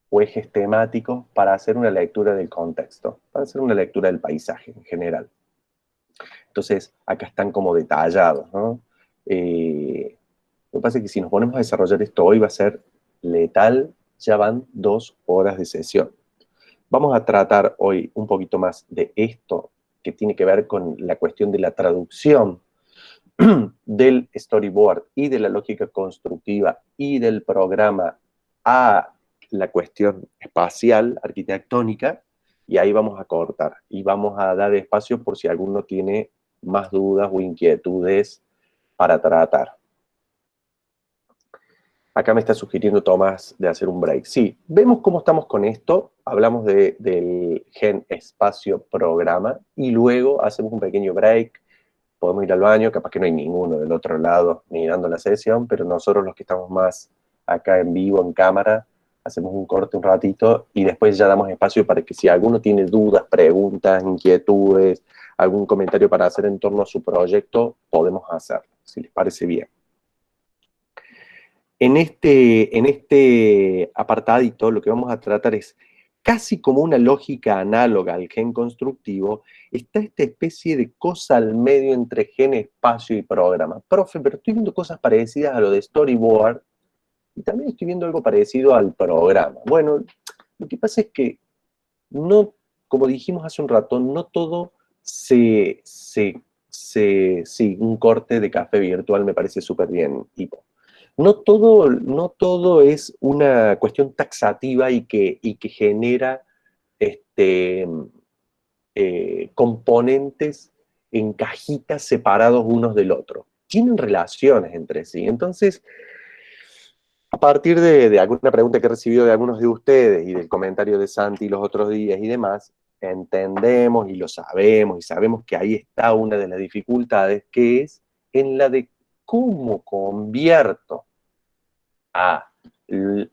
o ejes temáticos para hacer una lectura del contexto, para hacer una lectura del paisaje en general. Entonces, acá están como detallados, ¿no? Lo que pasa es que si nos ponemos a desarrollar esto hoy va a ser letal, ya van 2 horas de sesión. Vamos a tratar hoy un poquito más de esto, que tiene que ver con la cuestión de la traducción del storyboard y de la lógica constructiva y del programa a la cuestión espacial, arquitectónica, y ahí vamos a cortar y vamos a dar espacio por si alguno tiene más dudas o inquietudes para tratar. Acá me está sugiriendo Tomás de hacer un break. Sí, vemos cómo estamos con esto, hablamos del gen espacio programa y luego hacemos un pequeño break, podemos ir al baño, capaz que no hay ninguno del otro lado mirando la sesión, pero nosotros los que estamos más acá en vivo, en cámara, hacemos un corte un ratito y después ya damos espacio para que si alguno tiene dudas, preguntas, inquietudes, algún comentario para hacer en torno a su proyecto, podemos hacerlo, si les parece bien. En este apartadito lo que vamos a tratar es, casi como una lógica análoga al gen constructivo, está esta especie de cosa al medio entre gen, espacio y programa. Profe, pero estoy viendo cosas parecidas a lo de storyboard y también estoy viendo algo parecido al programa. Bueno, lo que pasa es que no, como dijimos hace un rato, no todo sí, un corte de café virtual me parece súper bien, Ivo. No todo es una cuestión taxativa y que genera componentes en cajitas separados unos del otro. Tienen relaciones entre sí. Entonces, a partir de alguna pregunta que he recibido de algunos de ustedes y del comentario de Santi los otros días y demás, entendemos y lo sabemos y sabemos que ahí está una de las dificultades, que es en la de cómo convierto el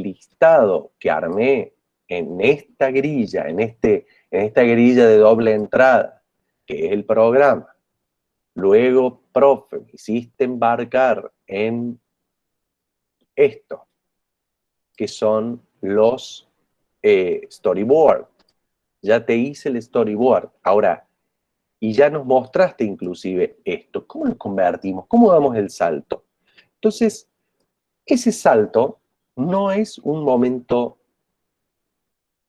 listado que armé en esta grilla, en esta grilla de doble entrada, que es el programa. Luego, profe, me hiciste embarcar en esto, que son los storyboard. Ya te hice el storyboard. Ahora, y ya nos mostraste inclusive esto. ¿Cómo lo convertimos? ¿Cómo damos el salto? Entonces, ese salto no es un momento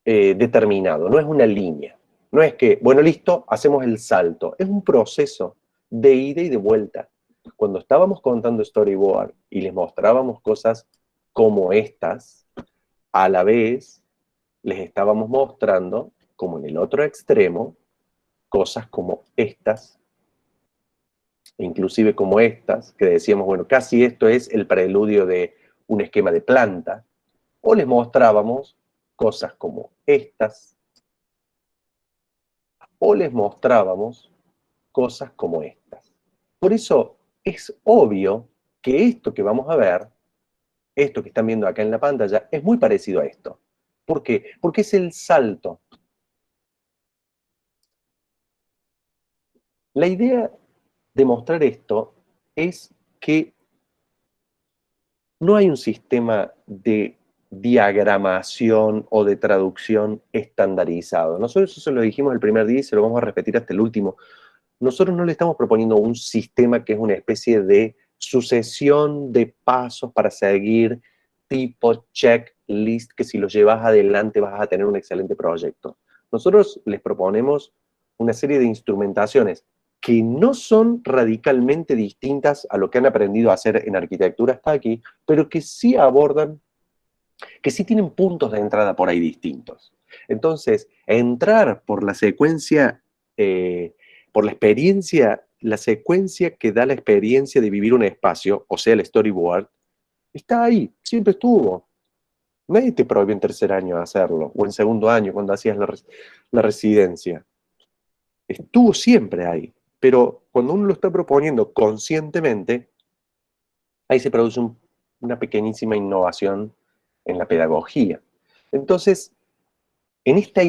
determinado, no es una línea. No es que, bueno, listo, hacemos el salto. Es un proceso de ida y de vuelta. Cuando estábamos contando storyboard y les mostrábamos cosas como estas, a la vez les estábamos mostrando, como en el otro extremo, cosas como estas, inclusive como estas, que decíamos, bueno, casi esto es el preludio de un esquema de planta, o les mostrábamos cosas como estas, o les mostrábamos cosas como estas. Por eso es obvio que esto que vamos a ver, esto que están viendo acá en la pantalla, es muy parecido a esto. ¿Por qué? Porque es el salto. La idea de mostrar esto es que no hay un sistema de diagramación o de traducción estandarizado. Nosotros eso lo dijimos el primer día y se lo vamos a repetir hasta el último. Nosotros no le estamos proponiendo un sistema que es una especie de sucesión de pasos para seguir, tipo checklist, que si los llevas adelante vas a tener un excelente proyecto. Nosotros les proponemos una serie de instrumentaciones que no son radicalmente distintas a lo que han aprendido a hacer en arquitectura hasta aquí, pero que sí abordan, que sí tienen puntos de entrada por ahí distintos. Entonces, entrar por la secuencia, por la experiencia, la secuencia que da la experiencia de vivir un espacio, o sea, el storyboard, está ahí, siempre estuvo. Nadie te prohibió en tercer año hacerlo, o en segundo año, cuando hacías la residencia. Estuvo siempre ahí. Pero cuando uno lo está proponiendo conscientemente, ahí se produce una pequeñísima innovación en la pedagogía. Entonces, en esta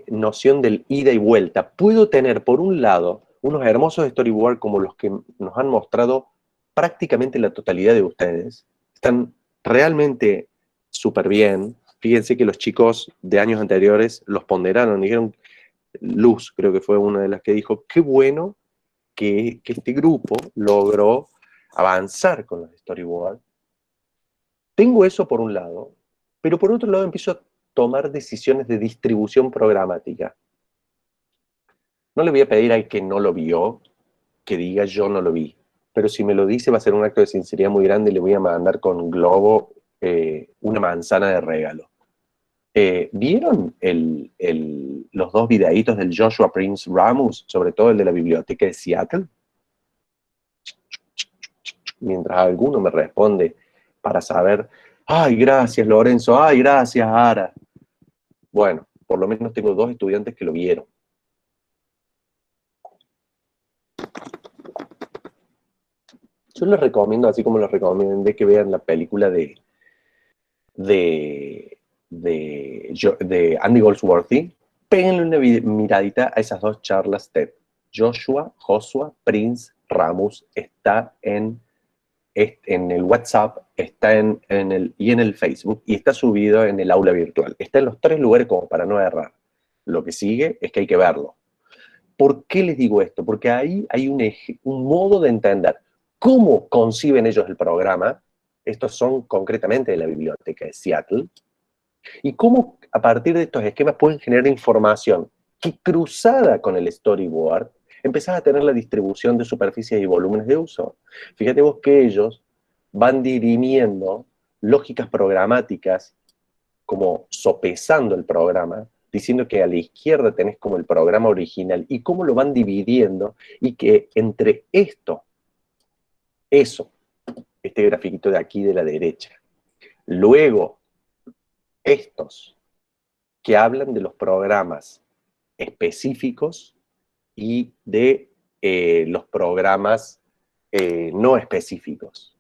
noción del ida y vuelta, puedo tener, por un lado, unos hermosos storyboards como los que nos han mostrado prácticamente la totalidad de ustedes. Están realmente súper bien. Fíjense que los chicos de años anteriores los ponderaron, dijeron, Luz creo que fue una de las que dijo, qué bueno que este grupo logró avanzar con los storyboards. Tengo eso por un lado, pero por otro lado empiezo a tomar decisiones de distribución programática. No le voy a pedir al que no lo vio que diga yo no lo vi, pero si me lo dice va a ser un acto de sinceridad muy grande y le voy a mandar con globo una manzana de regalo. ¿Vieron los dos videitos del Joshua Prince Ramos, sobre todo el de la biblioteca de Seattle? Mientras alguno me responde para saber, ay, gracias Lorenzo, ay, gracias Ara. Bueno, por lo menos tengo dos estudiantes que lo vieron. Yo les recomiendo, así como les recomiendo que vean la película de Andy Goldsworthy, péguenle una miradita a esas dos charlas TED. Joshua Prince Ramos está en el WhatsApp, está en el Facebook y está subido en el aula virtual. Está en los tres lugares como para no errar. Lo que sigue es que hay que verlo. ¿Por qué les digo esto? Porque ahí hay un modo de entender cómo conciben ellos el programa. Estos son concretamente de la biblioteca de Seattle. Y cómo a partir de estos esquemas pueden generar información que, cruzada con el storyboard, empezás a tener la distribución de superficies y volúmenes de uso. Fíjate vos que ellos van dirimiendo lógicas programáticas, como sopesando el programa, diciendo que a la izquierda tenés como el programa original, y cómo lo van dividiendo, y que entre esto, este grafiquito de aquí de la derecha, luego estos que hablan de los programas específicos y de los programas no específicos.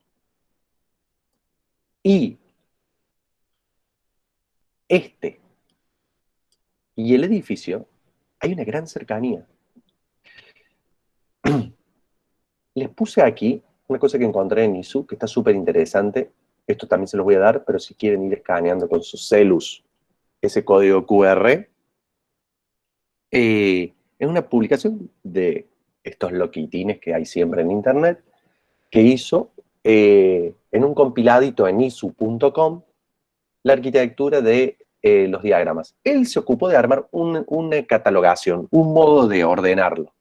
Y y el edificio, hay una gran cercanía. Les puse aquí una cosa que encontré en ISU, que está súper interesante. Esto también se los voy a dar, pero si quieren ir escaneando con sus celus ese código QR, es una publicación de estos loquitines que hay siempre en internet, que hizo en un compiladito en isu.com la arquitectura de los diagramas. Él se ocupó de armar una catalogación, un modo de ordenarlo.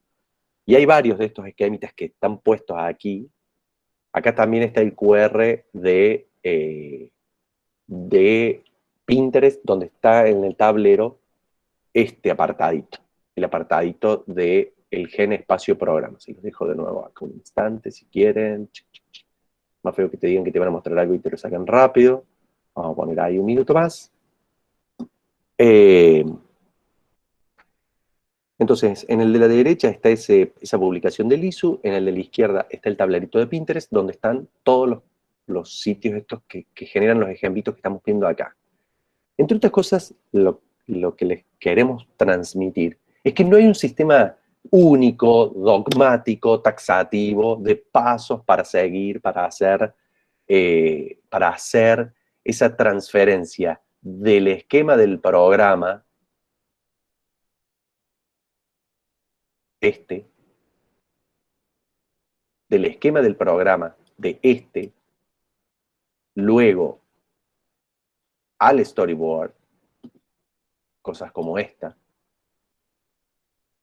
Y hay varios de estos esquemitas que están puestos aquí. Acá también está el QR de Pinterest, donde está en el tablero este apartadito, el apartadito de el gen espacio programa. Si los dejo de nuevo acá un instante, si quieren. Más feo que te digan que te van a mostrar algo y te lo sacan rápido. Vamos a poner ahí un minuto más. Entonces, en el de la derecha está esa publicación del ISU, en el de la izquierda está el tablerito de Pinterest, donde están todos los sitios estos que generan los ejemplitos que estamos viendo acá. Entre otras cosas, lo que les queremos transmitir es que no hay un sistema único, dogmático, taxativo, de pasos para seguir, para hacer esa transferencia del esquema del programa, del esquema del programa de luego al storyboard, cosas como esta,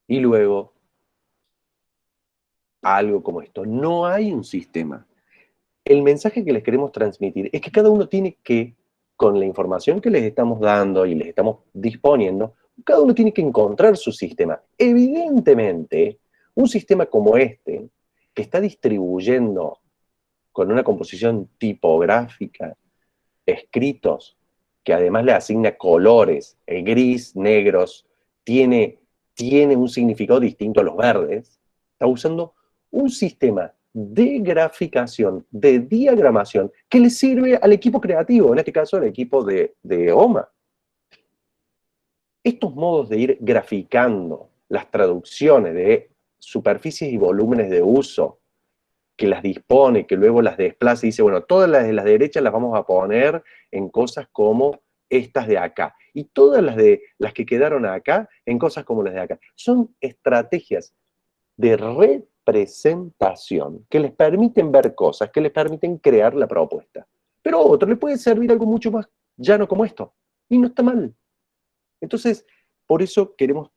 y luego algo como esto. No hay un sistema. El mensaje que les queremos transmitir es que cada uno tiene que, con la información que les estamos dando y les estamos disponiendo, cada uno tiene que encontrar su sistema. Evidentemente, un sistema como este, que está distribuyendo con una composición tipográfica, escritos, que además le asigna colores, el gris, negros, tiene un significado distinto a los verdes, está usando un sistema de graficación, de diagramación, que le sirve al equipo creativo, en este caso al equipo de OMA. Estos modos de ir graficando las traducciones de superficies y volúmenes de uso, que las dispone, que luego las desplaza y dice, bueno, todas las de la derecha las vamos a poner en cosas como estas de acá, y todas las que quedaron acá en cosas como las de acá. Son estrategias de representación que les permiten ver cosas, que les permiten crear la propuesta. Pero a otro le puede servir algo mucho más llano como esto, y no está mal. Entonces, por eso queremos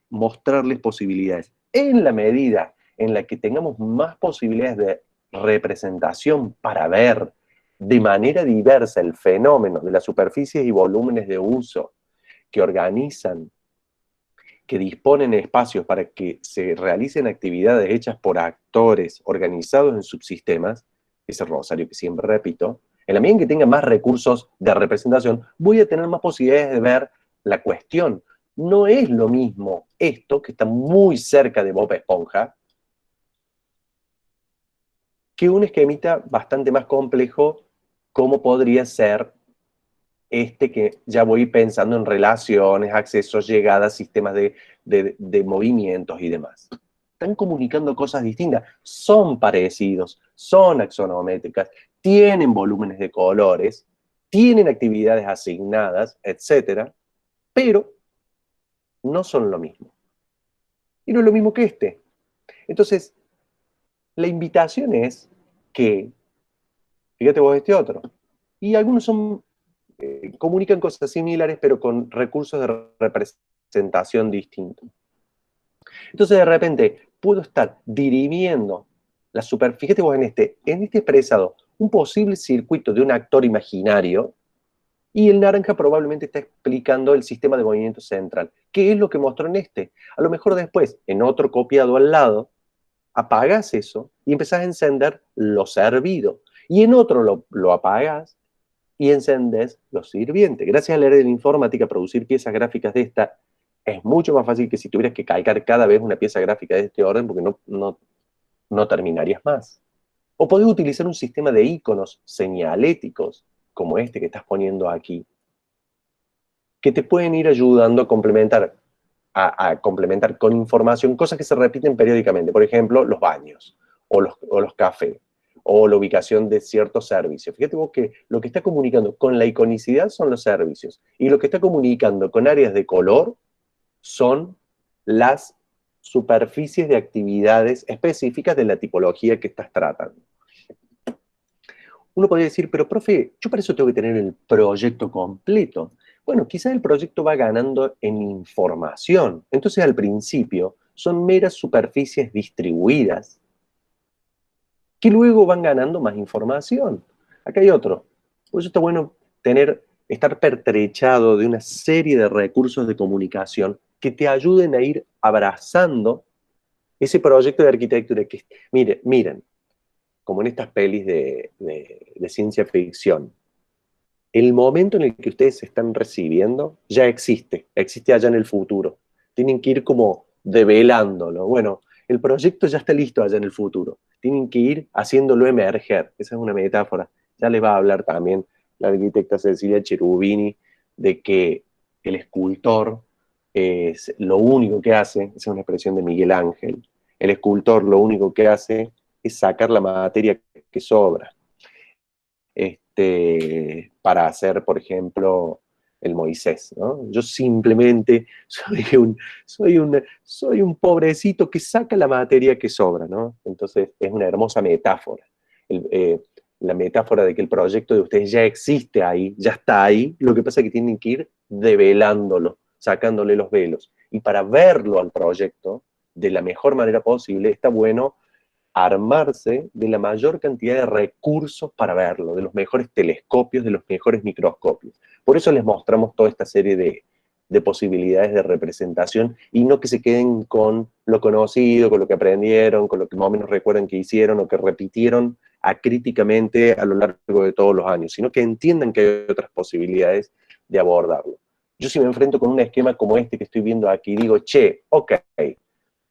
mostrarles posibilidades. En la medida en la que tengamos más posibilidades de representación para ver de manera diversa el fenómeno de las superficies y volúmenes de uso que organizan, que disponen espacios para que se realicen actividades hechas por actores organizados en subsistemas, ese rosario que siempre repito, en la medida en que tenga más recursos de representación, voy a tener más posibilidades de ver la cuestión. No es lo mismo esto, que está muy cerca de Bob Esponja, que un esquemita bastante más complejo, como podría ser este que ya voy pensando en relaciones, accesos, llegadas, sistemas de movimientos y demás. Están comunicando cosas distintas, son parecidos, son axonométricas, tienen volúmenes de colores, tienen actividades asignadas, etcétera, pero no son lo mismo. Y no es lo mismo que este. Entonces, la invitación es que, fíjate vos este otro, y algunos comunican cosas similares, pero con recursos de representación distintos. Entonces, de repente, puedo estar dirimiendo la superficie, fíjate vos en este expresado, un posible circuito de un actor imaginario, y el naranja probablemente está explicando el sistema de movimiento central. ¿Qué es lo que mostró en este? A lo mejor después, en otro copiado al lado, apagás eso y empezás a encender lo servido. Y en otro lo apagás y encendés lo sirviente. Gracias a la área de la informática, producir piezas gráficas de esta es mucho más fácil que si tuvieras que calcar cada vez una pieza gráfica de este orden, porque no terminarías más. O podés utilizar un sistema de iconos señaléticos, como este que estás poniendo aquí, que te pueden ir ayudando a complementar con información cosas que se repiten periódicamente. Por ejemplo, los baños, o los cafés, o la ubicación de ciertos servicios. Fíjate vos que lo que está comunicando con la iconicidad son los servicios, y lo que está comunicando con áreas de color son las superficies de actividades específicas de la tipología que estás tratando. uno podría decir, pero profe, yo para eso tengo que tener el proyecto completo. Bueno, quizás el proyecto va ganando en información. Entonces, al principio, son meras superficies distribuidas que luego van ganando más información. Acá hay otro. Por eso está bueno estar pertrechado de una serie de recursos de comunicación que te ayuden a ir abrazando ese proyecto de arquitectura que, miren, como en estas pelis de ciencia ficción, el momento en el que ustedes se están recibiendo ya existe allá en el futuro. Tienen que ir como develándolo. Bueno, el proyecto ya está listo allá en el futuro. Tienen que ir haciéndolo emerger. Esa es una metáfora. Ya les va a hablar también la arquitecta Cecilia Cherubini de que el escultor es lo único que hace, esa es una expresión de Miguel Ángel, el escultor lo único que hace es sacar la materia que sobra. Para hacer, por ejemplo, el Moisés, ¿no? Yo simplemente soy un pobrecito que saca la materia que sobra, ¿no? Entonces es una hermosa metáfora. La metáfora de que el proyecto de ustedes ya existe ahí, ya está ahí, lo que pasa es que tienen que ir develándolo, sacándole los velos. Y para verlo al proyecto de la mejor manera posible, está bueno armarse de la mayor cantidad de recursos para verlo, de los mejores telescopios, de los mejores microscopios. Por eso les mostramos toda esta serie de posibilidades de representación y no que se queden con lo conocido, con lo que aprendieron, con lo que más o menos recuerdan que hicieron o que repitieron acríticamente a lo largo de todos los años, sino que entiendan que hay otras posibilidades de abordarlo. Yo si me enfrento con un esquema como este que estoy viendo aquí, digo, che, ok,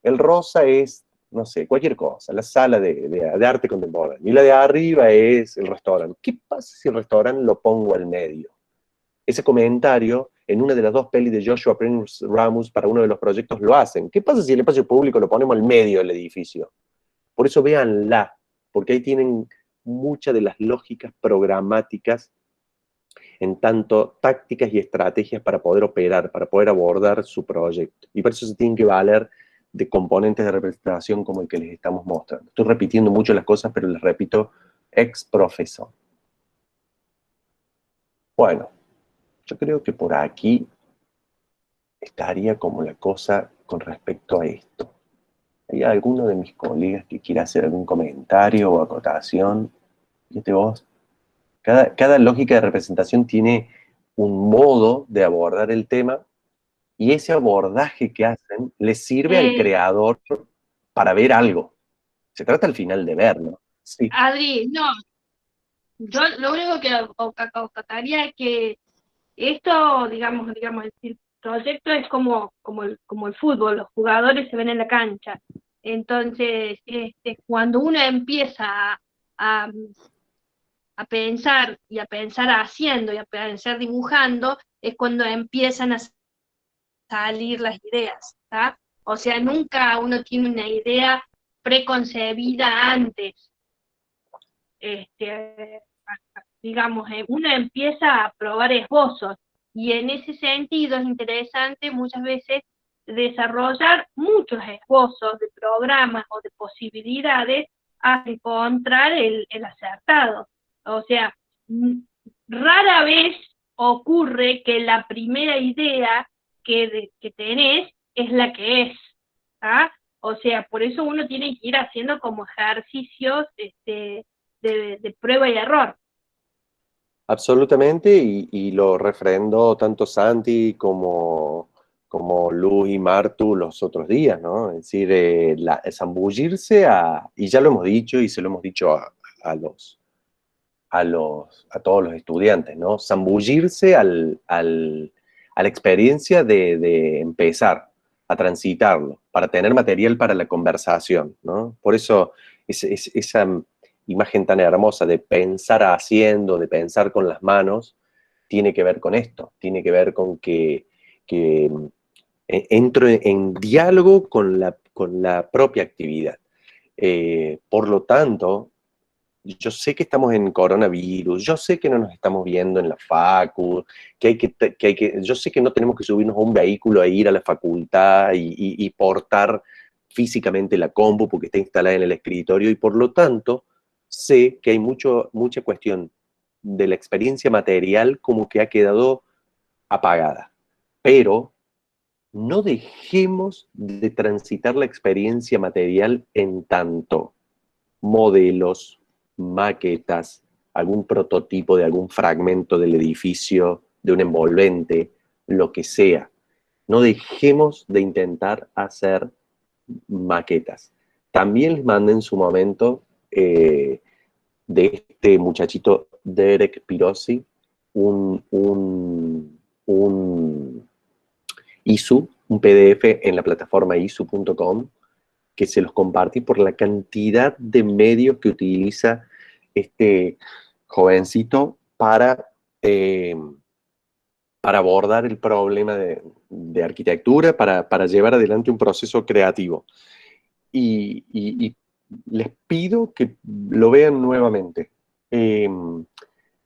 el rosa es, no sé, cualquier cosa, la sala de arte contemporáneo, y la de arriba es el restaurante. ¿Qué pasa si el restaurante lo pongo al medio? Ese comentario, en una de las dos pelis de Joshua Prince Ramos para uno de los proyectos lo hacen. ¿Qué pasa si el espacio público lo ponemos al medio del edificio? Por eso véanla, porque ahí tienen muchas de las lógicas programáticas en tanto tácticas y estrategias para poder operar, para poder abordar su proyecto. Y por eso se tienen que valer de componentes de representación como el que les estamos mostrando. Estoy repitiendo mucho las cosas, pero les repito ex profeso. Bueno, yo creo que por aquí estaría como la cosa con respecto a esto. ¿Hay alguno de mis colegas que quiera hacer algún comentario o acotación? Fíjate vos. Cada lógica de representación tiene un modo de abordar el tema y ese abordaje que hacen le sirve al creador para ver algo. Se trata al final de verlo. Sí. Adri, no, yo lo único que acotaría es que esto, digamos, el proyecto es como el fútbol, los jugadores se ven en la cancha. Entonces, cuando uno empieza a pensar y a pensar haciendo y a pensar dibujando, es cuando empiezan a salir las ideas, ¿tá? O sea, nunca uno tiene una idea preconcebida antes. Digamos, uno empieza a probar esbozos y en ese sentido es interesante muchas veces desarrollar muchos esbozos de programas o de posibilidades hasta encontrar el acertado. O sea, rara vez ocurre que la primera idea que tenés es la que es, ¿tá? O sea, por eso uno tiene que ir haciendo como ejercicios de prueba y error. Absolutamente, y lo refrendó tanto Santi como Luz y Martu los otros días, ¿no? Es decir, zambullirse y ya lo hemos dicho y se lo hemos dicho a todos los estudiantes, ¿no? Zambullirse a la experiencia de empezar a transitarlo, para tener material para la conversación, ¿no? Por eso esa imagen tan hermosa de pensar haciendo, de pensar con las manos, tiene que ver con esto, tiene que ver con que entro en diálogo con la propia actividad. Por lo tanto, yo sé que estamos en coronavirus, yo sé que no nos estamos viendo en la facu, yo sé que no tenemos que subirnos a un vehículo e ir a la facultad y portar físicamente la compu porque está instalada en el escritorio, y por lo tanto, sé que hay mucha cuestión de la experiencia material como que ha quedado apagada, pero no dejemos de transitar la experiencia material en tanto modelos, maquetas, algún prototipo de algún fragmento del edificio, de un envolvente, lo que sea. No dejemos de intentar hacer maquetas. También les mandé en su momento de este muchachito Derek Pirozzi un ISU, un PDF en la plataforma isu.com, que se los compartí por la cantidad de medios que utiliza este jovencito para abordar el problema de arquitectura, para llevar adelante un proceso creativo. Y les pido que lo vean nuevamente,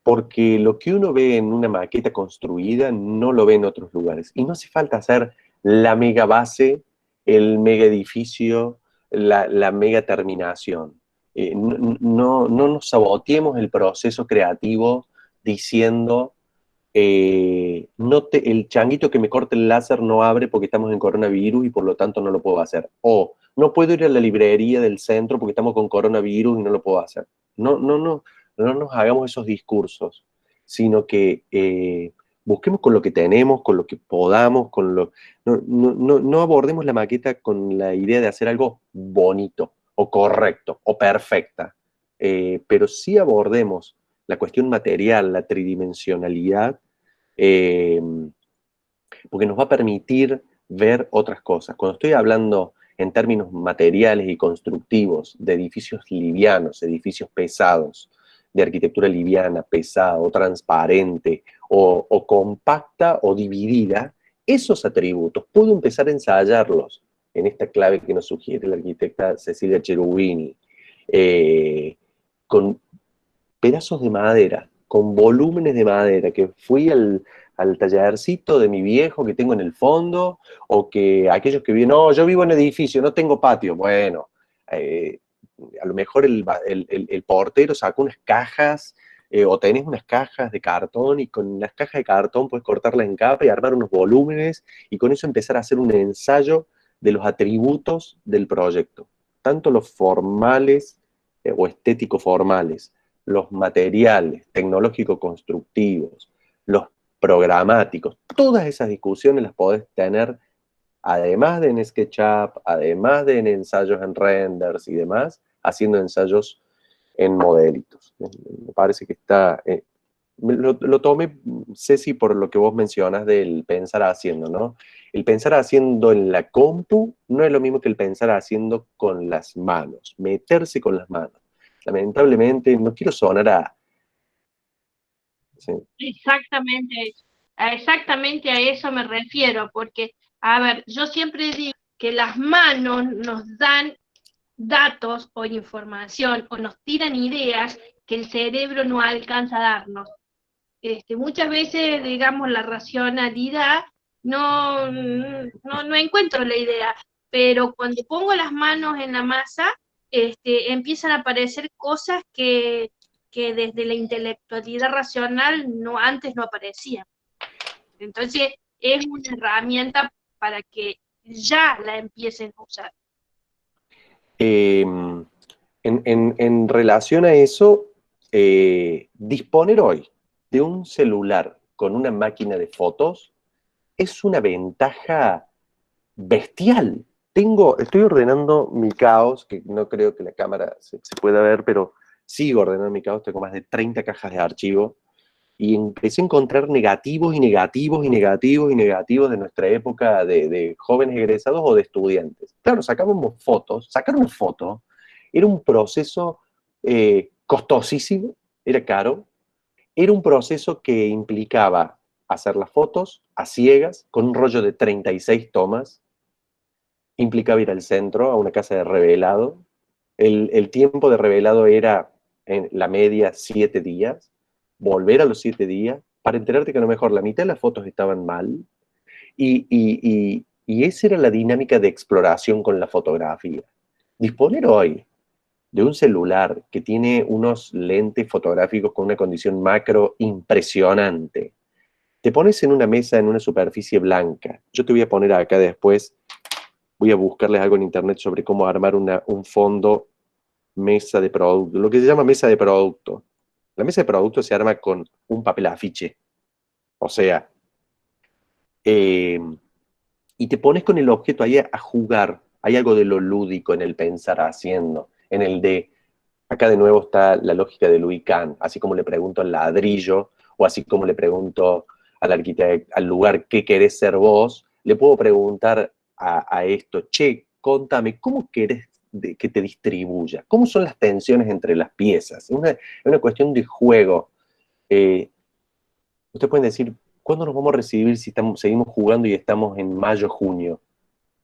porque lo que uno ve en una maqueta construida no lo ve en otros lugares. Y no hace falta hacer la mega base, el mega edificio, la mega terminación. No nos saboteemos el proceso creativo diciendo el changuito que me corte el láser no abre porque estamos en coronavirus y por lo tanto no lo puedo hacer. O no puedo ir a la librería del centro porque estamos con coronavirus y no lo puedo hacer. No nos hagamos esos discursos, sino que busquemos con lo que tenemos, con lo que podamos, no abordemos la maqueta con la idea de hacer algo bonito, o correcto, o perfecta, pero sí abordemos la cuestión material, la tridimensionalidad, porque nos va a permitir ver otras cosas. Cuando estoy hablando en términos materiales y constructivos de edificios livianos, edificios pesados, de arquitectura liviana, pesada o transparente, o compacta o dividida, esos atributos puedo empezar a ensayarlos en esta clave que nos sugiere la arquitecta Cecilia Cherubini, con pedazos de madera, con volúmenes de madera, que fui al tallercito de mi viejo que tengo en el fondo, o que aquellos que viven, no, yo vivo en edificio, no tengo patio. Bueno, a lo mejor el portero sacó unas cajas, o tenés unas cajas de cartón, y con las cajas de cartón puedes cortarlas en capa y armar unos volúmenes, y con eso empezar a hacer un ensayo de los atributos del proyecto, tanto los formales o estéticos formales, los materiales tecnológico-constructivos, los programáticos, todas esas discusiones las podés tener, además de en SketchUp, además de en ensayos en renders y demás, haciendo ensayos en modelitos. Me parece que está... lo tomé, Ceci, por lo que vos mencionas del pensar haciendo, ¿no? El pensar haciendo en la compu no es lo mismo que el pensar haciendo con las manos, meterse con las manos. Lamentablemente, no quiero sonar a... Sí. Exactamente a eso me refiero, porque, a ver, yo siempre digo que las manos nos dan datos o información o nos tiran ideas que el cerebro no alcanza a darnos. Muchas veces, digamos, la racionalidad no encuentro la idea, pero cuando pongo las manos en la masa, empiezan a aparecer cosas que desde la intelectualidad racional antes no aparecían. Entonces, es una herramienta para que ya la empiecen a usar. En relación a eso, disponer hoy de un celular con una máquina de fotos es una ventaja bestial. Estoy ordenando mi caos, que no creo que la cámara se pueda ver, pero sigo ordenando mi caos, tengo más de 30 cajas de archivo, y empecé a encontrar negativos y negativos y negativos y negativos de nuestra época de jóvenes egresados o de estudiantes. Claro, sacábamos fotos, sacar una foto era un proceso costosísimo, era caro, era un proceso que implicaba hacer las fotos a ciegas, con un rollo de 36 tomas, implicaba ir al centro, a una casa de revelado, el tiempo de revelado era en la media 7 días, volver a los 7 días, para enterarte que a lo mejor la mitad de las fotos estaban mal, y esa era la dinámica de exploración con la fotografía. Disponer hoy de un celular que tiene unos lentes fotográficos con una condición macro impresionante, te pones en una mesa en una superficie blanca. Yo te voy a poner acá después, voy a buscarles algo en internet sobre cómo armar un fondo mesa de producto, lo que se llama mesa de producto. La mesa de producto se arma con un papel afiche. O sea, y te pones con el objeto ahí a jugar. Hay algo de lo lúdico en el pensar haciendo, en el de, acá de nuevo está la lógica de Louis Kahn, así como le pregunto al ladrillo, o así como le pregunto al arquitecto, al lugar, ¿qué querés ser vos? Le puedo preguntar a esto, che, contame, ¿cómo querés que te distribuya? ¿Cómo son las tensiones entre las piezas? Es una cuestión de juego. Ustedes pueden decir, ¿cuándo nos vamos a recibir si seguimos jugando y estamos en mayo, junio?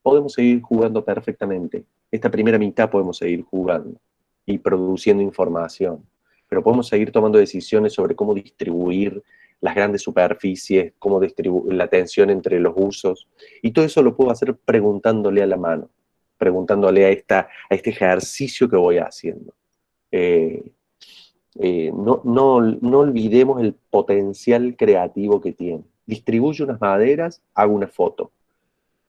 Podemos seguir jugando perfectamente. Esta primera mitad podemos seguir jugando y produciendo información. Pero podemos seguir tomando decisiones sobre cómo distribuir las grandes superficies, cómo distribuir la tensión entre los usos. Y todo eso lo puedo hacer preguntándole a la mano, preguntándole a este ejercicio que voy haciendo. No olvidemos el potencial creativo que tiene. Distribuyo unas maderas, hago una foto.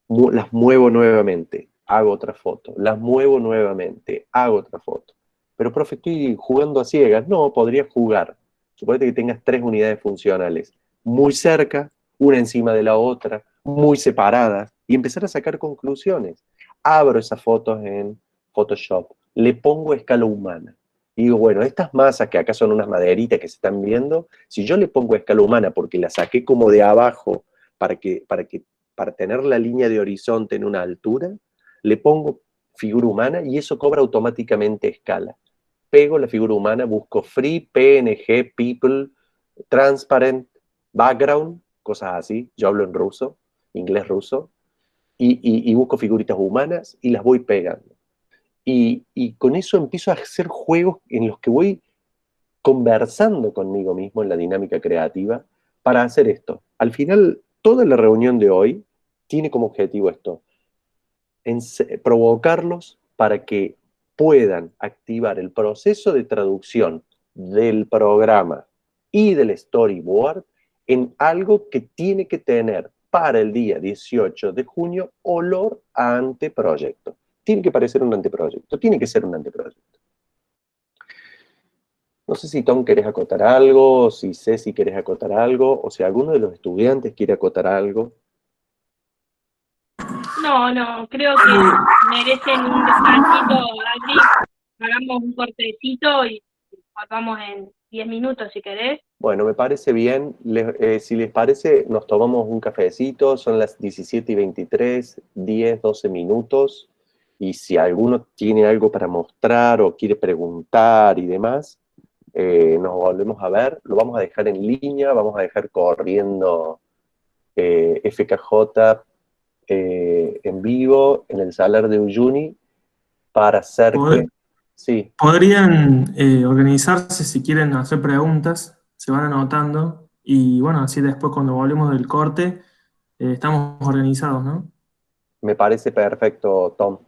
Las muevo nuevamente, hago otra foto. Las muevo nuevamente, hago otra foto. Pero, profe, estoy jugando a ciegas. No, podría jugar. Suponete que tengas 3 unidades funcionales, muy cerca, una encima de la otra, muy separadas, y empezar a sacar conclusiones. Abro esas fotos en Photoshop, le pongo a escala humana. Y digo, bueno, estas masas que acá son unas maderitas que se están viendo, si yo le pongo a escala humana porque la saqué como de abajo para tener la línea de horizonte en una altura, le pongo figura humana y eso cobra automáticamente escala. Pego la figura humana, busco free, PNG, people, transparent, background, cosas así. Yo hablo en ruso, inglés ruso, y busco figuritas humanas y las voy pegando. Y con eso empiezo a hacer juegos en los que voy conversando conmigo mismo en la dinámica creativa para hacer esto. Al final, toda la reunión de hoy tiene como objetivo esto, provocarlos para que puedan activar el proceso de traducción del programa y del storyboard en algo que tiene que tener para el día 18 de junio olor a anteproyecto. Tiene que parecer un anteproyecto, tiene que ser un anteproyecto. No sé si Tom querés acotar algo, o si Ceci querés acotar algo, o si alguno de los estudiantes quiere acotar algo. No, creo que merecen un descansito, Adri. Hagamos un cortecito y volvamos en 10 minutos si querés. Bueno, me parece bien. Si les parece, nos tomamos un cafecito, son las 17:23, 10, 12 minutos, y si alguno tiene algo para mostrar o quiere preguntar y demás, nos volvemos a ver. Lo vamos a dejar en línea, vamos a dejar corriendo FKJ en vivo en el Salar de Uyuni para hacer que... Sí. Podrían organizarse si quieren hacer preguntas, se van anotando y bueno, así después cuando volvemos del corte estamos organizados, ¿no? Me parece perfecto, Tom.